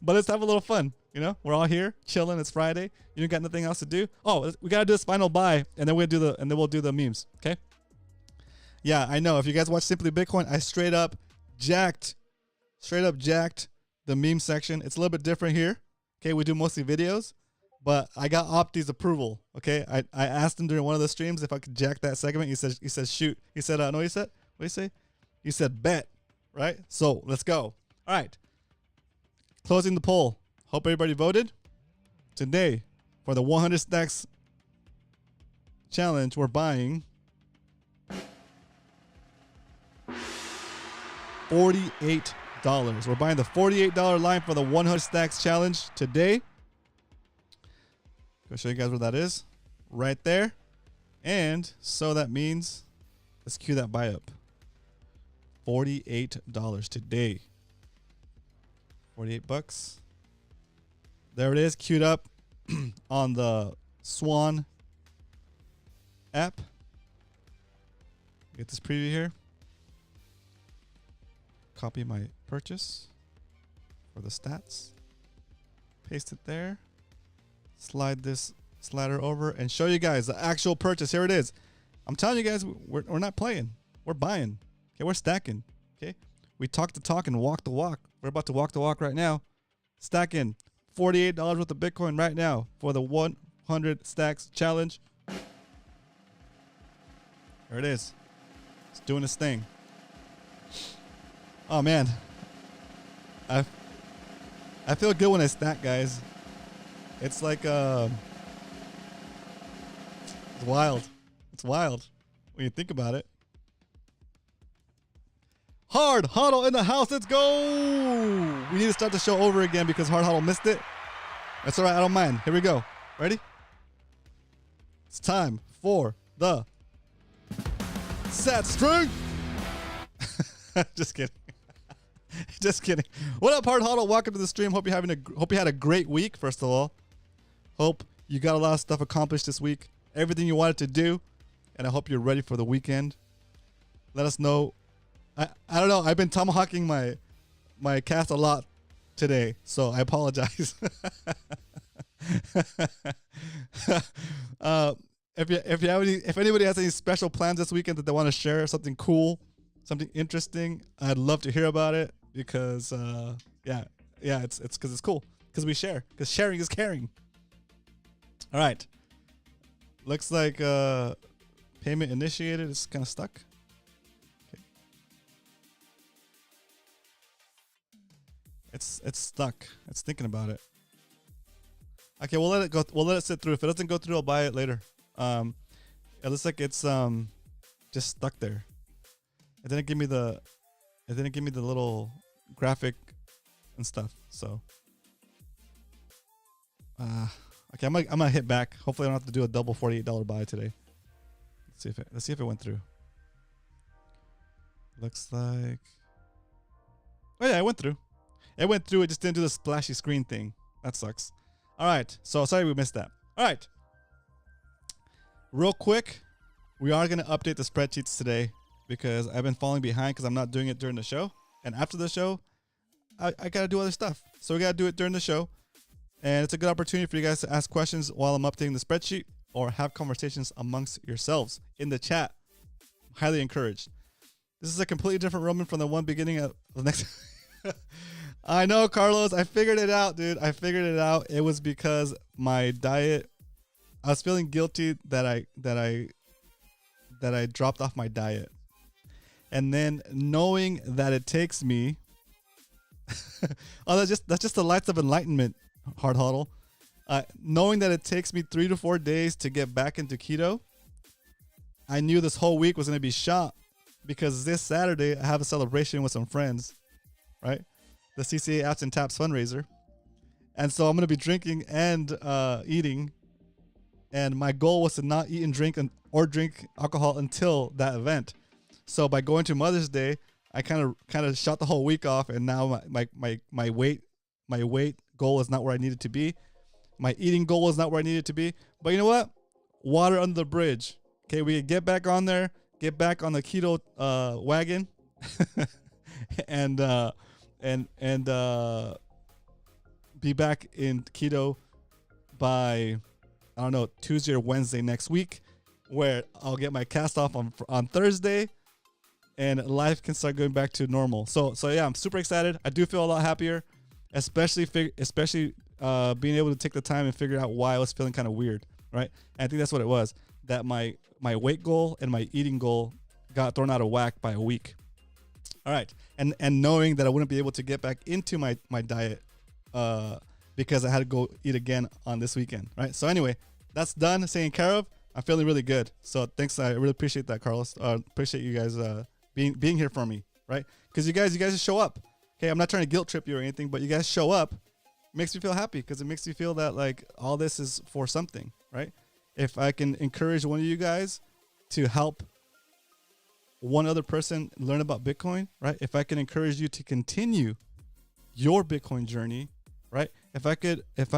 But let's have a little fun. You know, we're all here chilling. It's Friday. You don't got nothing else to do. Oh, we gotta do this final buy, and then we'll do the memes. Okay. Yeah, I know. If you guys watch Simply Bitcoin, I straight up jacked the meme section. It's a little bit different here. Okay, we do mostly videos, but I got Opti's approval. Okay, I asked him during one of the streams if I could jack that segment. He said shoot. He said no. He said what did he say? He said bet. Right. So let's go. All right. Closing the poll. Hope everybody voted. Today for the 100 stacks challenge, we're buying $48. We're buying the $48 line for the 100 stacks challenge today. Go show you guys where that is. Right there. And so that means, let's cue that buy up. $48 today. 48 bucks. There it is, queued up on the Swan app. Get this preview here. Copy my purchase for the stats. Paste it there. Slide this slider over and show you guys the actual purchase. Here it is. I'm telling you guys, we're not playing. We're buying. Okay, we're stacking. Okay, we talk the talk and walk the walk. We're about to walk the walk right now. Stacking $48 worth of Bitcoin right now for the 100 stacks challenge. There it is. It's doing its thing. Oh man, I feel good when I stack, guys. It's like it's wild. It's wild when you think about it. Hard Huddle in the house. Let's go. We need to start the show over again because Hard Huddle missed it. That's all right. I don't mind. Here we go. Ready? It's time for the Sat String. Just kidding. Just kidding. What up, Hard Huddle? Welcome to the stream. Hope you had a great week. First of all, hope you got a lot of stuff accomplished this week. Everything you wanted to do, and I hope you're ready for the weekend. Let us know. I don't know. I've been tomahawking my cast a lot today, so I apologize. If anybody has any special plans this weekend that they want to share, something cool, something interesting, I'd love to hear about it because it's because it's cool, because we share, because sharing is caring. All right. Looks like payment initiated. It's kind of stuck. Okay. It's stuck. It's thinking about it. Okay, we'll let it go. We'll let it sit through. If it doesn't go through, I'll buy it later. It looks like it's just stuck there. It didn't give me the little graphic and stuff. So okay, I'm gonna hit back. Hopefully I don't have to do a double $48 buy today. Let's see if it went through. Looks like, oh yeah, it went through. It went through. It just didn't do the splashy screen thing. That sucks. All right, so sorry we missed that. All right, real quick, we are gonna update the spreadsheets today because I've been falling behind because I'm not doing it during the show, and after the show, I gotta do other stuff. So we gotta do it during the show. And it's a good opportunity for you guys to ask questions while I'm updating the spreadsheet or have conversations amongst yourselves in the chat. Highly encouraged. This is a completely different Roman from the one beginning of the next. I know, Carlos. I figured it out, dude. I figured it out. It was because my diet. I was feeling guilty that I dropped off my diet, and then knowing that it takes me. Oh, that's just the lights of enlightenment. Hard Huddle. Knowing that it takes me 3 to 4 days to get back into keto, I knew this whole week was going to be shot because this Saturday I have a celebration with some friends, right? The CCA Apps and Taps fundraiser. And so I'm going to be drinking and eating. And my goal was to not eat and drink or drink alcohol until that event. So by going to Mother's Day, I kind of shot the whole week off, and now my weight goal is not where I need it to be. My eating goal is not where I need it to be. But you know what? Water under the bridge. Okay, we can get back on there, get back on the keto wagon, and be back in keto by, I don't know, Tuesday or Wednesday next week, where I'll get my cast off on Thursday, and life can start going back to normal. So yeah, I'm super excited. I do feel a lot happier, especially being able to take the time and figure out why I was feeling kind of weird, right? And I think that's what it was. That my weight goal and my eating goal got thrown out of whack by a week. All right, and knowing that I wouldn't be able to get back into my diet because I had to go eat again on this weekend, right? So anyway, that's done, taken care of. I'm feeling really good. So thanks, I really appreciate that, Carlos. Appreciate you guys being here for me, right? Because you guys just show up. Okay, I'm not trying to guilt trip you or anything, but you guys show up. Makes me feel happy because it makes me feel that like all this is for something, right? If I can encourage one of you guys to help one other person learn about Bitcoin, right? If I can encourage you to continue your Bitcoin journey, right? If I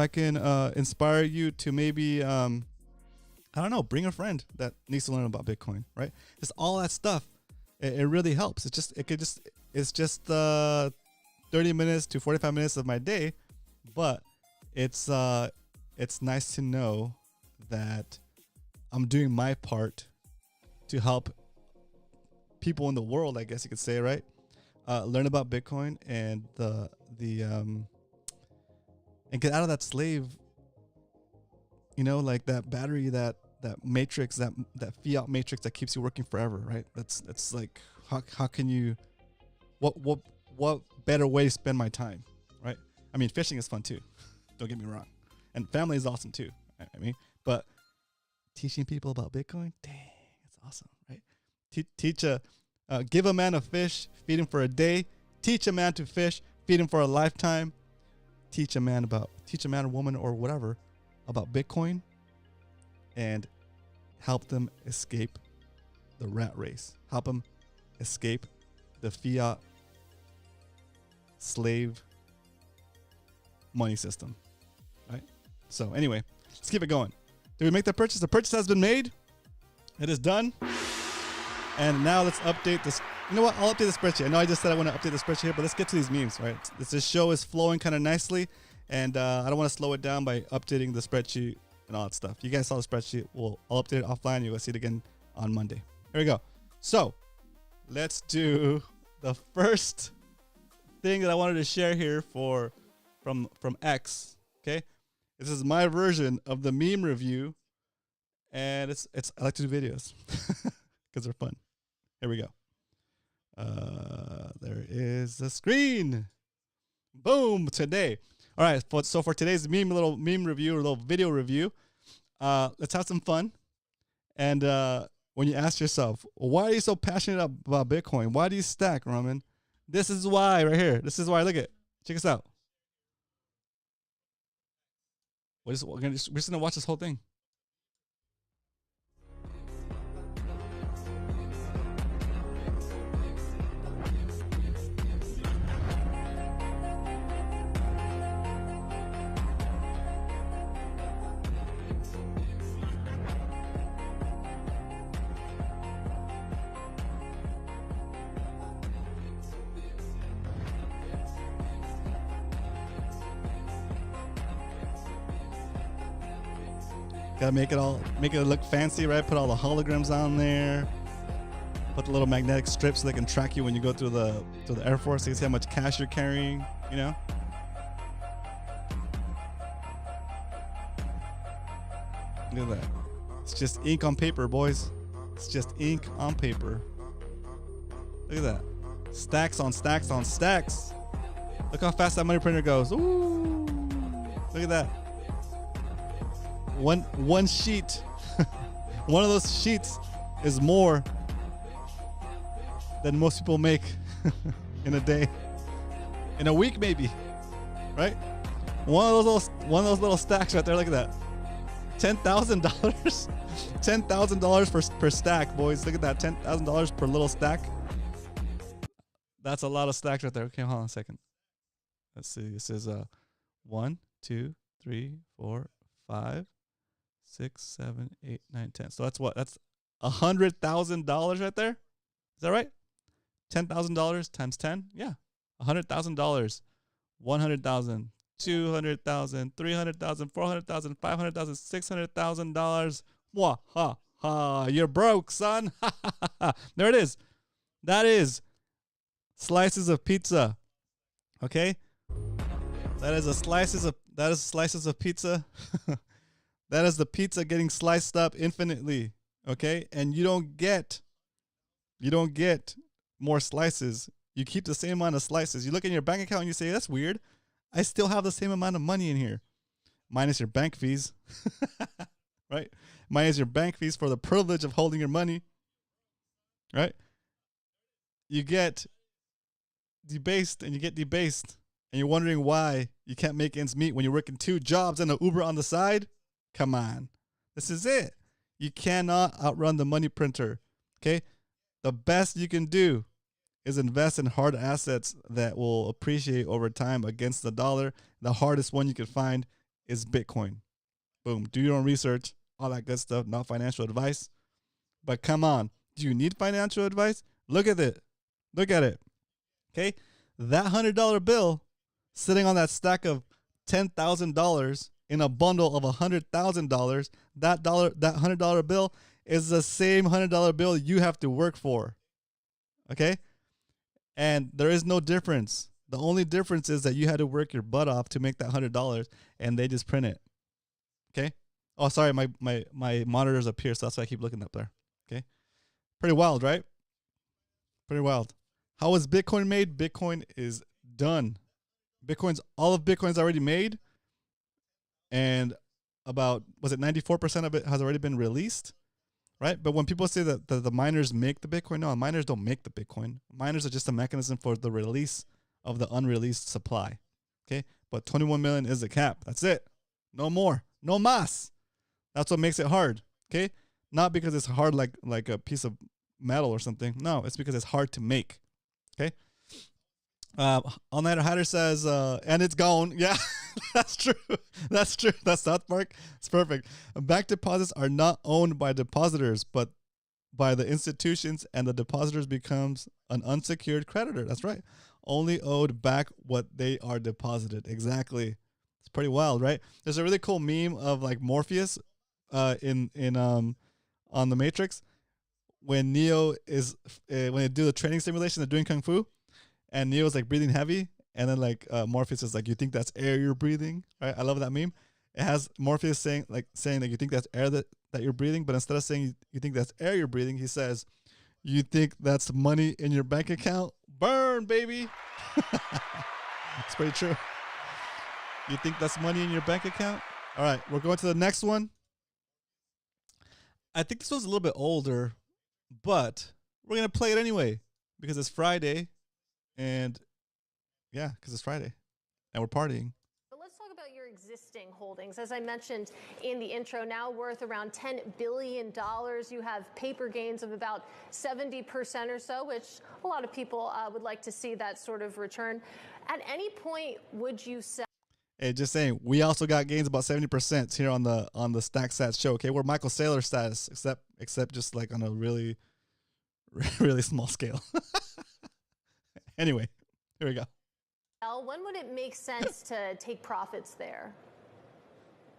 can inspire you to maybe I don't know, bring a friend that needs to learn about Bitcoin, right? Just all that stuff. It really helps. It's just 30 minutes to 45 minutes of my day, but it's nice to know that I'm doing my part to help people in the world, I guess you could say, right? Learn about Bitcoin and and get out of that slave, like that battery, that matrix, that fiat matrix that keeps you working forever, right? That's like how can you, what better way to spend my time, right? I mean, fishing is fun too, don't get me wrong, and family is awesome too. I mean, but teaching people about Bitcoin, dang, it's awesome, right? Give a man a fish, feed him for a day. Teach a man to fish, feed him for a lifetime. Teach a man or woman or whatever about Bitcoin, and help them escape the rat race. Help them escape the fiat slave money system, right? So anyway, let's keep it going. Did we make the purchase? The purchase has been made. It is done. And now let's update this. You know what? I'll update the spreadsheet. I know I just said I want to update the spreadsheet here, but let's get to these memes, right? This show is flowing kind of nicely, and I don't want to slow it down by updating the spreadsheet and all that stuff. You guys saw the spreadsheet. I'll update it offline. You'll see it again on Monday. Here we go. So let's do the first thing that I wanted to share here from X. Okay, this is my version of the meme review, and I like to do videos because they're fun. Here we go. There is the screen. Boom, today. All right, so for today's little meme review or little video review, let's have some fun. And when you ask yourself, why are you so passionate about Bitcoin? Why do you stack, Roman? This is why right here. This is why. Look it. Check us out. We're just going to watch this whole thing. Gotta make it look fancy, right? Put all the holograms on there. Put the little magnetic strips so they can track you when you go through the Air Force. So you can see how much cash you're carrying, you know? Look at that. It's just ink on paper, boys. It's just ink on paper. Look at that. Stacks on stacks on stacks. Look how fast that money printer goes. Ooh. Look at that. One sheet, one of those sheets is more than most people make in a day, in a week maybe, right? One of those little stacks right there. Look at that, $10,000, $10,000 per stack, boys. Look at that, $10,000 per little stack. That's a lot of stacks right there. Okay, hold on a second. Let's see. This is 1, 2, 3, 4, 5, 6, 7, 8, 9, 10. So that's what? That's $100,000 right there. Is that right? $10,000 times 10? Yeah. $100,000. 100,000. 200,000. 300,000. 400,000. 500,000. $600,000. Wah ha ha. You're broke, son. There it is. That is slices of pizza. Okay? That That is slices of pizza. That is the pizza getting sliced up infinitely. Okay, and you don't get more slices. You keep the same amount of slices. You look in your bank account and you say, that's weird. I still have the same amount of money in here, minus your bank fees, right? Minus your bank fees for the privilege of holding your money, right? You get debased and you get debased, and you're wondering why you can't make ends meet when you're working 2 jobs and an Uber on the side. Come on. This is it. You cannot outrun the money printer, okay? The best you can do is invest in hard assets that will appreciate over time against the dollar. The hardest one you can find is Bitcoin. Boom. Do your own research, all that good stuff, not financial advice. But come on. Do you need financial advice? Look at it. Look at it. Okay? That $100 bill sitting on that stack of $10,000 in a bundle of $100,000, that $100 bill is the same $100 bill you have to work for. Okay? And there is no difference. The only difference is that you had to work your butt off to make that $100 and they just print it. Okay? Oh, sorry, my monitor's up here, so that's why I keep looking up there. Okay? Pretty wild, right? Pretty wild. How was Bitcoin made? Bitcoin is done. All of Bitcoin's already made. And about, was it 94% of it has already been released? Right? But when people say that the miners make the Bitcoin, no, miners don't make the Bitcoin. Miners are just a mechanism for the release of the unreleased supply. Okay? But 21 million is the cap. That's it. No more. No más. That's what makes it hard. Okay? Not because it's hard like a piece of metal or something. No, it's because it's hard to make. Okay? All Nighter Hatter says, and it's gone. Yeah, that's true. That's true. That's South Park. It's perfect. Back deposits are not owned by depositors, but by the institutions, and the depositors becomes an unsecured creditor. That's right. Only owed back what they are deposited. Exactly. It's pretty wild, right? There's a really cool meme of like Morpheus, on the Matrix, when Neo is when they do the training simulation, they're doing kung fu. And Neo's like breathing heavy, and then like Morpheus is like, "You think that's air you're breathing?" Right? I love that meme. It has Morpheus saying that you think that's air that you're breathing, but instead of saying you think that's air you're breathing, he says, "You think that's money in your bank account? Burn, baby." It's pretty true. You think that's money in your bank account? All right, we're going to the next one. I think this one's a little bit older, but we're gonna play it anyway because it's Friday. And yeah, because it's Friday and we're partying. But let's talk about your existing holdings. As I mentioned in the intro, now worth around $10 billion. You have paper gains of about 70% or so, which a lot of people would like to see that sort of return. At any point, would you sell? Hey, just saying, we also got gains about 70% here on the StackSats show. Okay, we're Michael Saylor status, except just like on a really, really small scale. Anyway, here we go. When would it make sense to take profits there?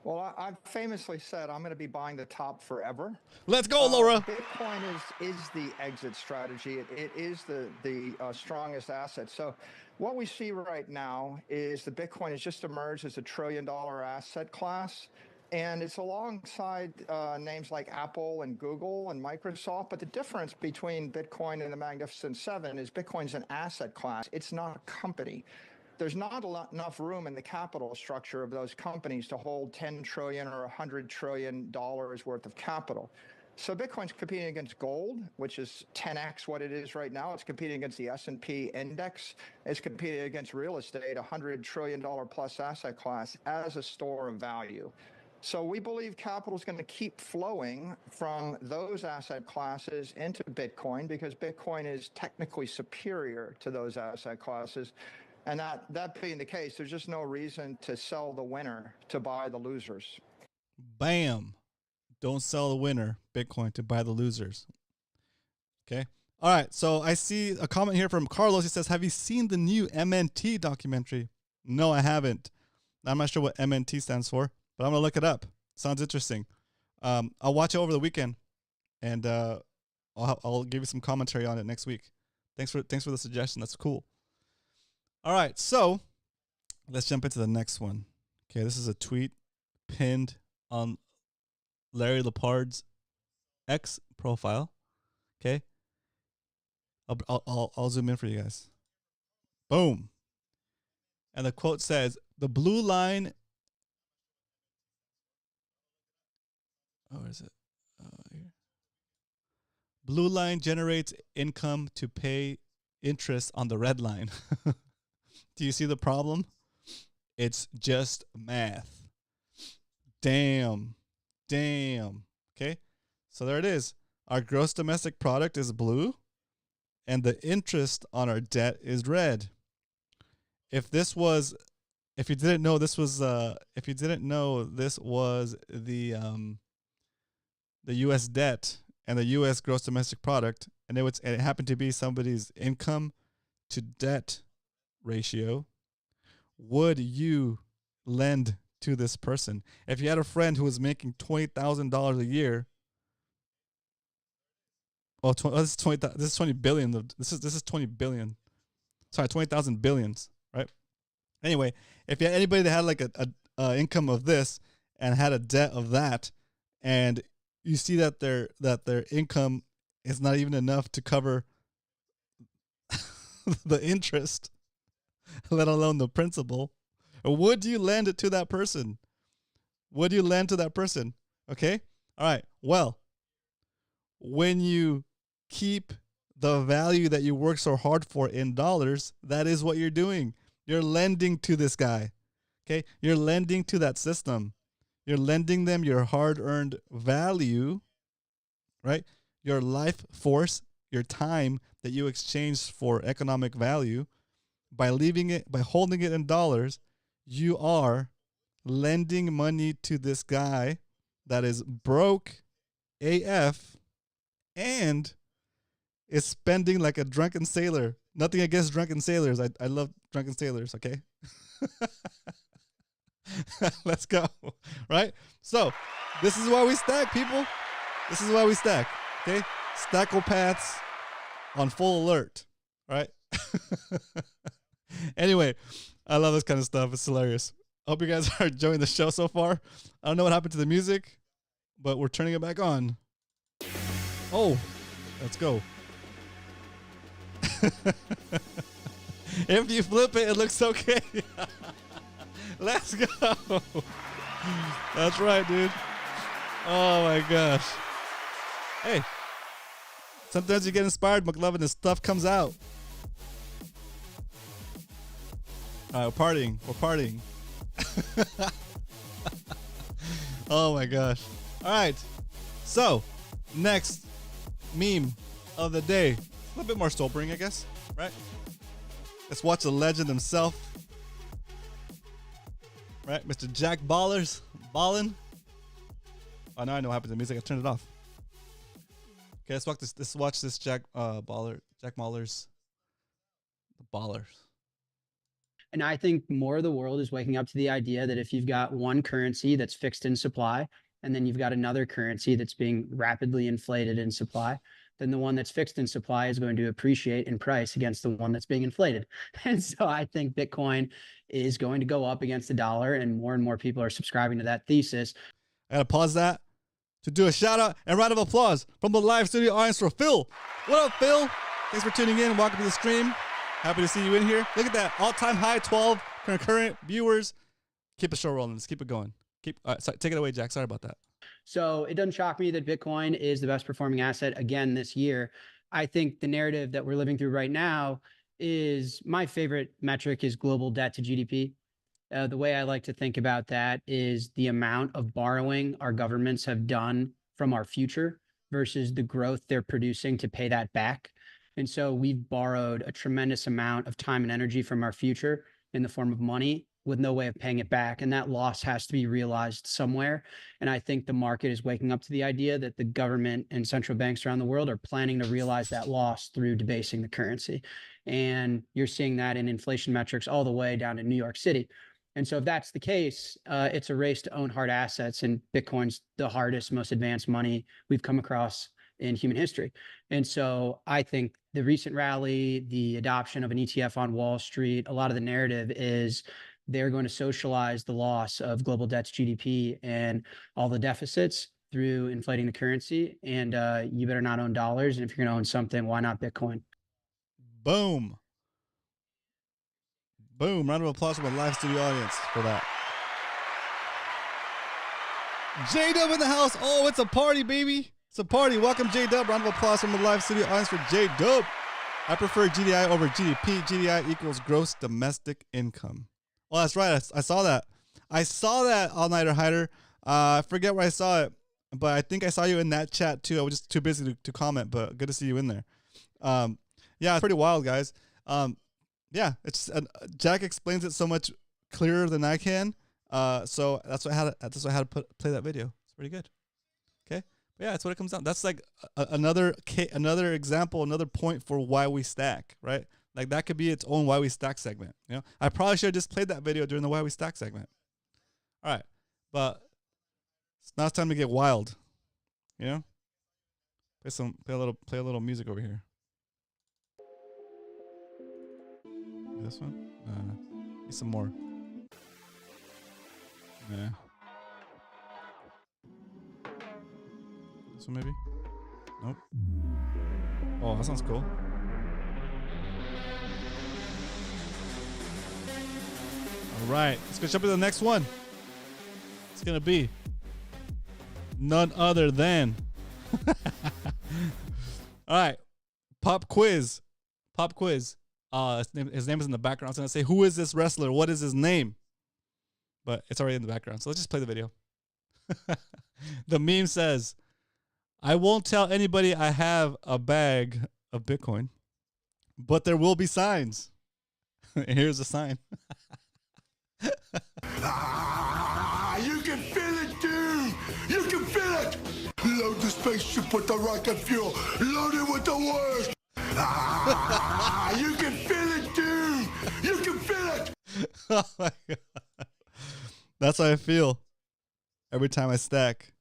Well, I've famously said I'm going to be buying the top forever. Let's go, Laura. Bitcoin is the exit strategy. It is the strongest asset. So what we see right now is the Bitcoin has just emerged as a $1 trillion asset class. And it's alongside names like Apple and Google and Microsoft. But the difference between Bitcoin and the Magnificent Seven is Bitcoin's an asset class. It's not a company. There's not enough room in the capital structure of those companies to hold $10 trillion or $100 trillion worth of capital. So Bitcoin's competing against gold, which is 10x what it is right now. It's competing against the S&P index. It's competing against real estate, a $100 trillion plus asset class as a store of value. So we believe capital is going to keep flowing from those asset classes into Bitcoin because Bitcoin is technically superior to those asset classes. And that being the case, there's just no reason to sell the winner to buy the losers. Bam. Don't sell the winner, Bitcoin, to buy the losers. Okay. All right. So I see a comment here from Carlos. He says, have you seen the new MNT documentary? No, I haven't. I'm not sure what MNT stands for, but I'm going to look it up. Sounds interesting. I'll watch it over the weekend, and I'll give you some commentary on it next week. Thanks for the suggestion. That's cool. All right, so let's jump into the next one. Okay, this is a tweet pinned on Larry Lepard's X profile. Okay, I'll zoom in for you guys. Boom. And the quote says, "The blue line." Oh, where is it? Here. Blue line generates income to pay interest on the red line. Do you see the problem? It's just math. Damn. Okay, so there it is. Our gross domestic product is blue, and the interest on our debt is red. If you didn't know this was the U.S. debt and the U.S. gross domestic product, and it happened to be somebody's income to debt ratio, would you lend to this person? If you had a friend who was making $20,000 a year, this is 20 billion. This is 20 billion. Sorry, 20,000 billions, right? Anyway, if you had anybody that had like a income of this and had a debt of that, and you see that their income is not even enough to cover the interest, let alone the principal, would you lend it to that person? Would you lend to that person? Okay? All right. Well, when you keep the value that you work so hard for in dollars, that is what you're doing. You're lending to this guy. Okay? You're lending to that system. You're lending them your hard-earned value, right? Your life force, your time that you exchange for economic value. By holding it in dollars, you are lending money to this guy that is broke AF and is spending like a drunken sailor. Nothing against drunken sailors. I love drunken sailors, okay? Let's go, right? So this is why we stack, people. This is why we stack, okay? Stackopaths on full alert, right? Anyway, I love this kind of stuff. It's hilarious. Hope you guys are enjoying the show so far. I don't know what happened to the music, but we're turning it back on. Oh, let's go. If you flip it, it looks okay. Let's go. That's right, dude. Oh my gosh. Hey, sometimes you get inspired, McLovin, and stuff comes out. All right, we're partying. Oh my gosh. All right. So, next meme of the day. A little bit more sobering, I guess, right? Let's watch the legend himself. Right, Mr. Jack Ballers, ballin'. Oh, now I know what happened to the music. I turned it off. Okay, let's watch this Jack Ballers, the Ballers. And I think more of the world is waking up to the idea that if you've got one currency that's fixed in supply, and then you've got another currency that's being rapidly inflated in supply, then the one that's fixed in supply is going to appreciate in price against the one that's being inflated. And so I think Bitcoin is going to go up against the dollar, and more people are subscribing to that thesis. I gotta pause that to do a shout out and round of applause from the live studio audience for Phil. What up, Phil? Thanks for tuning in. Welcome to the stream. Happy to see you in here. Look at that. All-time high, 12 concurrent viewers. Keep the show rolling. Let's keep it going. Sorry, take it away, Jack. Sorry about that. So it doesn't shock me that Bitcoin is the best performing asset again this year. I think the narrative that we're living through right now is, my favorite metric is global debt to GDP. The way I like to think about that is the amount of borrowing our governments have done from our future versus the growth they're producing to pay that back. And so we've borrowed a tremendous amount of time and energy from our future in the form of money with no way of paying it back. And that loss has to be realized somewhere. And I think the market is waking up to the idea that the government and central banks around the world are planning to realize that loss through debasing the currency. And you're seeing that in inflation metrics all the way down to New York City. And so if that's the case, it's a race to own hard assets, and Bitcoin's the hardest, most advanced money we've come across in human history. And so I think the recent rally, the adoption of an ETF on Wall Street, a lot of the narrative is they're going to socialize the loss of global debt to GDP and all the deficits through inflating the currency. And you better not own dollars. And if you're going to own something, why not Bitcoin? Boom. Boom. Round of applause from a live studio audience for that. J-Dub in the house. Oh, it's a party, baby. It's a party. Welcome, J-Dub. Round of applause from the live studio audience for J-Dub. I prefer GDI over GDP. GDI equals gross domestic income. Well, that's right. I saw that. I saw that, All Nighter Hider. I forget where I saw it, but I think I saw you in that chat too. I was just too busy to comment, but good to see you in there. Yeah, it's pretty wild, guys. Yeah, it's Jack explains it so much clearer than I can. So that's what I had. That's why I had to play that video. It's pretty good. Okay, but yeah, that's what it comes down. That's like another example, another point for why we stack, right? Like that could be its own why we stack segment. You know, I probably should have just played that video during the why we stack segment. All right, but now it's time to get wild. You know, play a little music over here. This one? Need some more. Yeah. This one maybe? Nope. Oh, that sounds cool. All right, let's go jump into the next one. It's gonna be none other than. All right, pop quiz. Pop quiz. His name is in the background. I was gonna say, who is this wrestler? What is his name? But it's already in the background. So let's just play the video. The meme says, I won't tell anybody I have a bag of Bitcoin, but there will be signs. Here's a sign. You can feel it, dude. You can feel it. Load the spaceship with the rocket fuel. Load it with the worst. You can feel it, dude. You can feel it. Oh my God. That's how I feel every time I stack.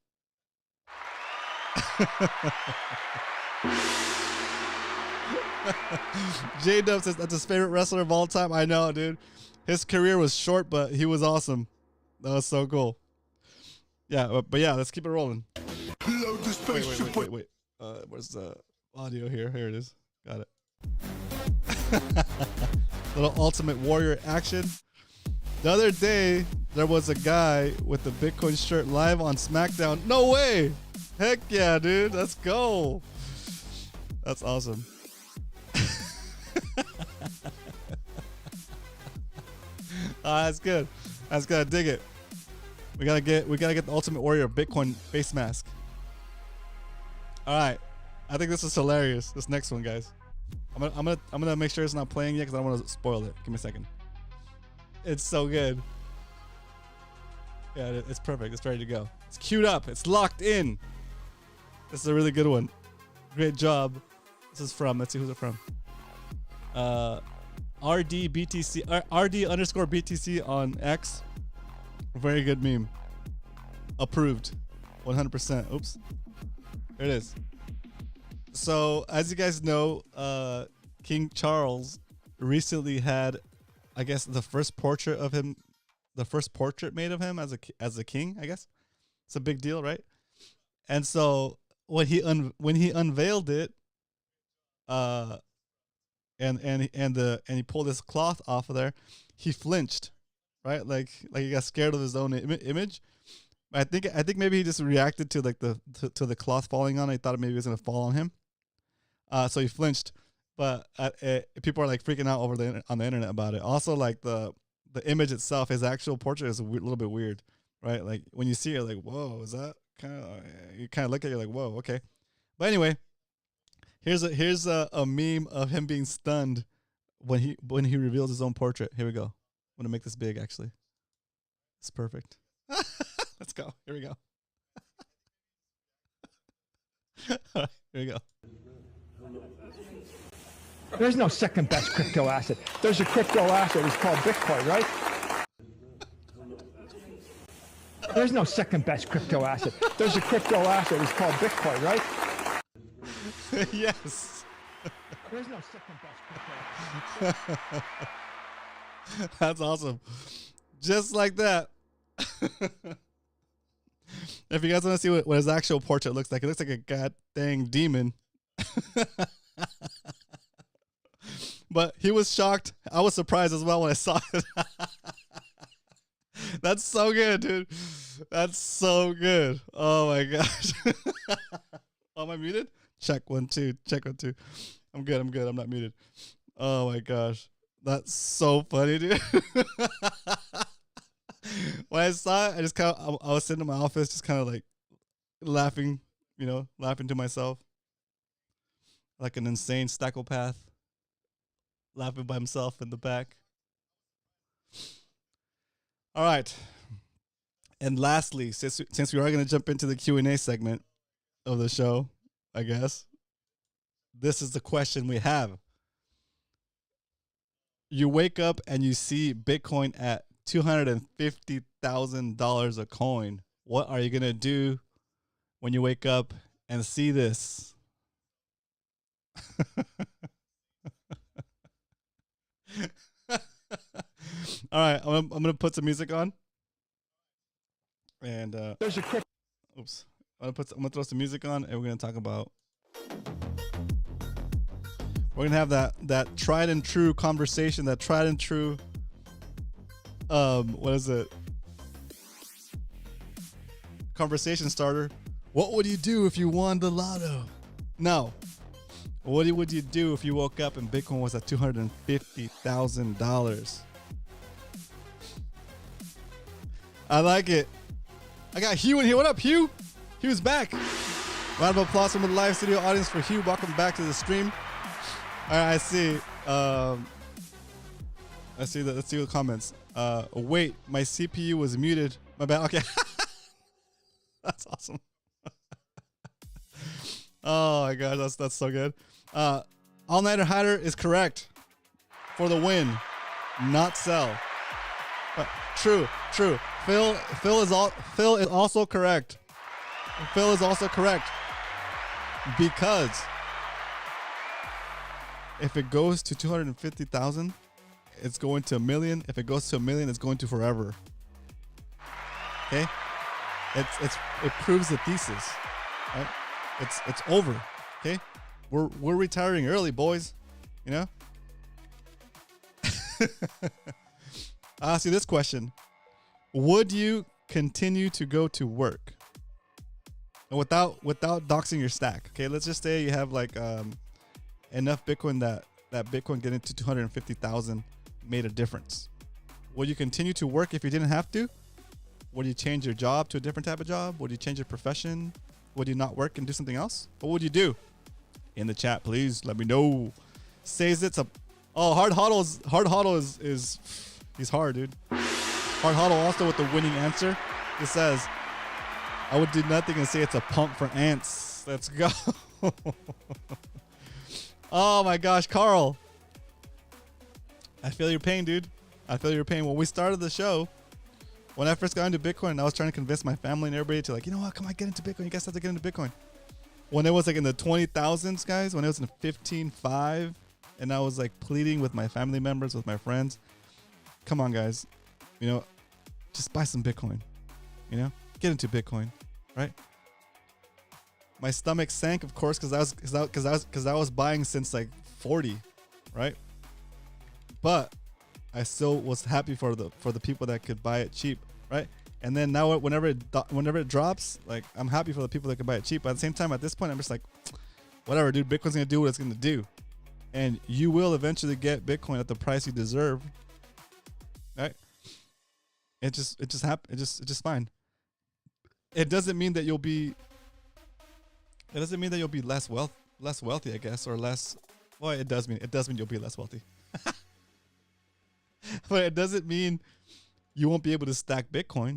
J-Dub says that's his favorite wrestler of all time. I know, dude. His career was short, but he was awesome. That was so cool. Yeah, but yeah, let's keep it rolling. Load the spaceship. Wait. Where's the audio here? Here it is. Got it. Little Ultimate Warrior action. The other day, there was a guy with the Bitcoin shirt live on SmackDown. No way! Heck yeah, dude. Let's go. That's awesome. That's good. That's good. I dig it. We gotta get the Ultimate Warrior Bitcoin face mask. All right. I think this is hilarious. This next one, guys. I'm gonna make sure it's not playing yet because I don't want to spoil it. Give me a second. It's so good. Yeah, it's perfect. It's ready to go. It's queued up. It's locked in. This is a really good one. Great job. This is from, let's see who's it from. RD_BTC on X. Very good meme. Approved. 100%. Oops. There it is. So, as you guys know, King Charles recently had, I guess, the first portrait made of him as a king. I guess it's a big deal, right? And so when he unveiled it, and he pulled his cloth off of there, he flinched, right? Like he got scared of his own image. I think maybe he just reacted to like to the cloth falling on it. He thought maybe it was gonna fall on him, so he flinched. But people are like freaking out on the internet about it. Also, like the image itself, his actual portrait is a little bit weird, right? Like when you see it, like, whoa, is that kind of? You kind of look at it like, whoa, okay. But anyway, here's a meme of him being stunned when he reveals his own portrait. Here we go. I'm gonna make this big. Actually, it's perfect. Let's go. Here we go. All right, here we go. There's no second best crypto asset. There's a crypto asset. It's called Bitcoin, right? There's no second best crypto asset. There's a crypto asset. It's called Bitcoin, right? Yes. There's no second best crypto asset. That's awesome. Just like that. If you guys want to see what his actual portrait looks like, it looks like a god dang demon. But he was shocked. I was surprised as well when I saw it. That's so good, dude. That's so good. Oh my gosh. Am I muted? Check 1 2. Check 1 2. I'm good. I'm not muted. Oh my gosh. That's so funny, dude. When I saw it, I was sitting in my office just kind of like laughing, laughing to myself. Like an insane psychopath. Laughing by himself in the back. All right. And lastly, since we are going to jump into the Q&A segment of the show, I guess, this is the question we have. You wake up and you see Bitcoin at $250,000 a coin. What are you going to do when you wake up and see this? All right, I'm gonna put some music on, and There's a quick. oops, I'm gonna throw some music on, and we're gonna talk about. We're gonna have that tried and true conversation, that tried and true. What is it? Conversation starter. What would you do if you won the lotto? No. What would you do if you woke up and Bitcoin was at $250,000? I like it. I got Hugh in here. What up, Hugh? Hugh's back. Round of applause from the live studio audience for Hugh. Welcome back to the stream. All right, I see. Let's see the comments. Wait, my CPU was muted. My bad. Okay. That's awesome. Oh my gosh, that's so good. All Nighter Hider is correct for the win, not sell. But true. Phil is also correct. Phil is also correct because if it goes to 250,000, it's going to $1 million. If it goes to $1 million, it's going to forever. Okay, it proves the thesis. Right? It's over. Okay, we're retiring early, boys. You know. I'll ask you this question: would you continue to go to work without doxing your stack? Okay, let's just say you have like enough Bitcoin that Bitcoin getting to 250,000 made a difference. Would you continue to work if you didn't have to? Would you change your job to a different type of job? Would you change your profession? Would you not work and do something else? What would you do? In the chat, please let me know. Says it's a hard hodl is he's hard, dude. Hard hodl also with the winning answer. It says I would do nothing and say it's a pump for ants. Let's go. Oh my gosh, Carl. I feel your pain, dude. I feel your pain. When we started the show, when I first got into Bitcoin, I was trying to convince my family and everybody to like, you know what, come on, get into Bitcoin. You guys have to get into Bitcoin. When it was like in the 20,000s, guys, when it was in 15.5, and I was like pleading with my family members, with my friends, come on, guys, you know, just buy some Bitcoin, you know, get into Bitcoin, right? My stomach sank, of course, because I was buying since like 40, right? But I still was happy for the people that could buy it cheap, right? And then now whenever it drops, like I'm happy for the people that can buy it cheap. But at the same time, at this point, I'm just like, whatever, dude. Bitcoin's gonna do what it's gonna do, and you will eventually get Bitcoin at the price you deserve, right? It just happens. It's just fine. It doesn't mean that you'll be. It doesn't mean that you'll be less wealthy, I guess, or less. Well, it does mean you'll be less wealthy. But it doesn't mean you won't be able to stack Bitcoin.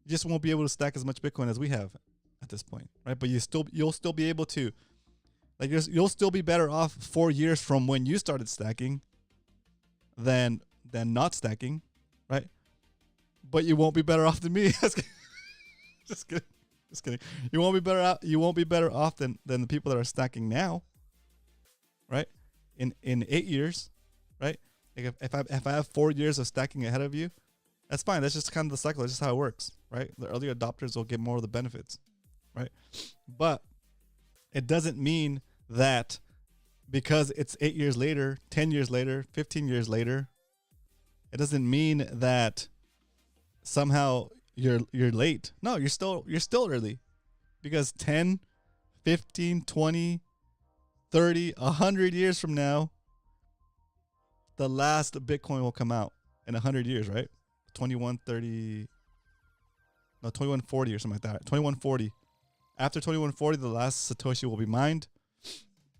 You just won't be able to stack as much Bitcoin as we have at this point, right? But you'll still be able to, like, you'll still be better off 4 years from when you started stacking than not stacking, right? But you won't be better off than me. Just kidding. You won't be better off than the people that are stacking now, right? In 8 years, right? Like if I have 4 years of stacking ahead of you, that's fine. That's just kind of the cycle. That's just how it works, right? The early adopters will get more of the benefits, right? But it doesn't mean that because it's 8 years later, 10 years later, 15 years later, it doesn't mean that somehow you're late. No, you're still early, because 10, 15, 20, 30, 100 years from now, the last Bitcoin will come out in 100 years, right? 2140 or something like that. 2140. After 2140, the last Satoshi will be mined.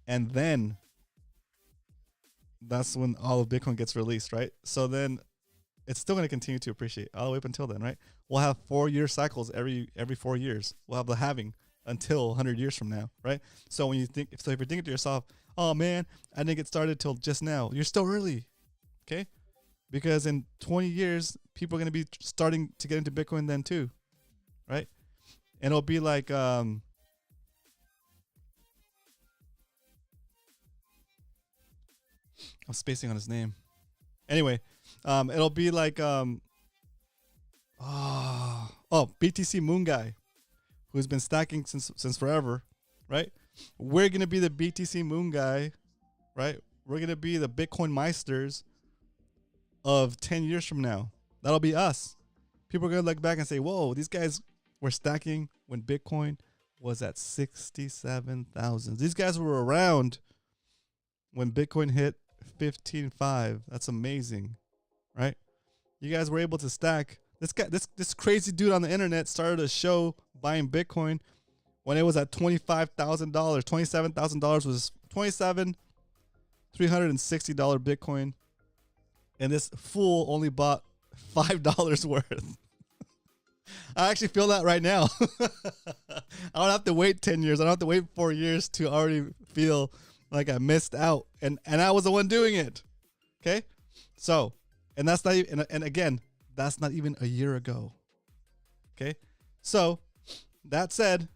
And then that's when all of Bitcoin gets released, right? So then it's still going to continue to appreciate all the way up until then, right? We'll have 4-year cycles every 4 years. We'll have the halving until 100 years from now, right? So when you think, if you're thinking to yourself, oh man, I didn't get started till just now, you're still early, okay? Because in 20 years, people are going to be starting to get into Bitcoin then too, right? And it'll be like, I'm spacing on his name. Anyway, it'll be like, BTC Moon Guy, who's been stacking since forever, right? We're going to be the BTC Moon Guy, right? We're going to be the Bitcoin Meisters of 10 years from now. That'll be us. People are going to look back and say, whoa, these guys were stacking when Bitcoin was at 67,000. These guys were around when Bitcoin hit 15.5. That's amazing, right? You guys were able to stack. This crazy dude on the internet started a show buying Bitcoin when it was at $25,000. $27,000 was $27,360 Bitcoin. And this fool only bought $5 worth. I actually feel that right now. I don't have to wait 10 years. I don't have to wait 4 years to already feel like I missed out. And I was the one doing it. Okay? So, and that's not even, and again, that's not even a year ago. Okay? So, that said,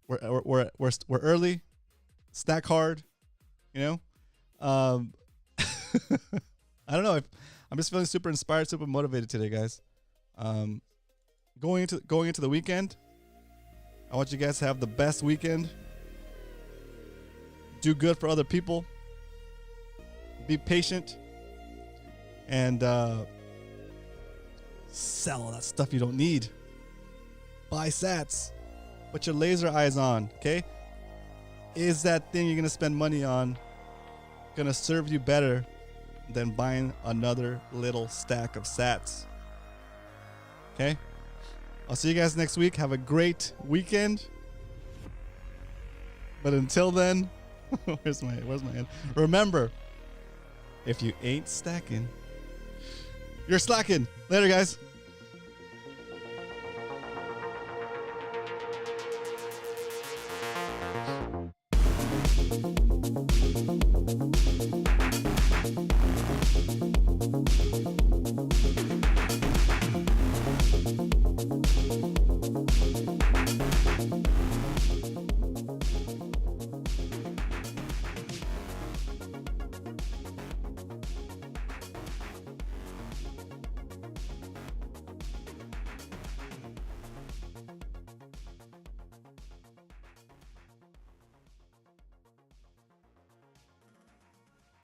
we're early, stack hard, you know? I don't know. I'm just feeling super inspired, super motivated today, guys. Going into the weekend, I want you guys to have the best weekend. Do good for other people. Be patient. And sell all that stuff you don't need. Buy sats. Put your laser eyes on, okay? Is that thing you're going to spend money on going to serve you better than buying another little stack of sats? Okay? I'll see you guys next week. Have a great weekend. But until then, where's my end? Remember, if you ain't stacking, you're slacking. Later, guys.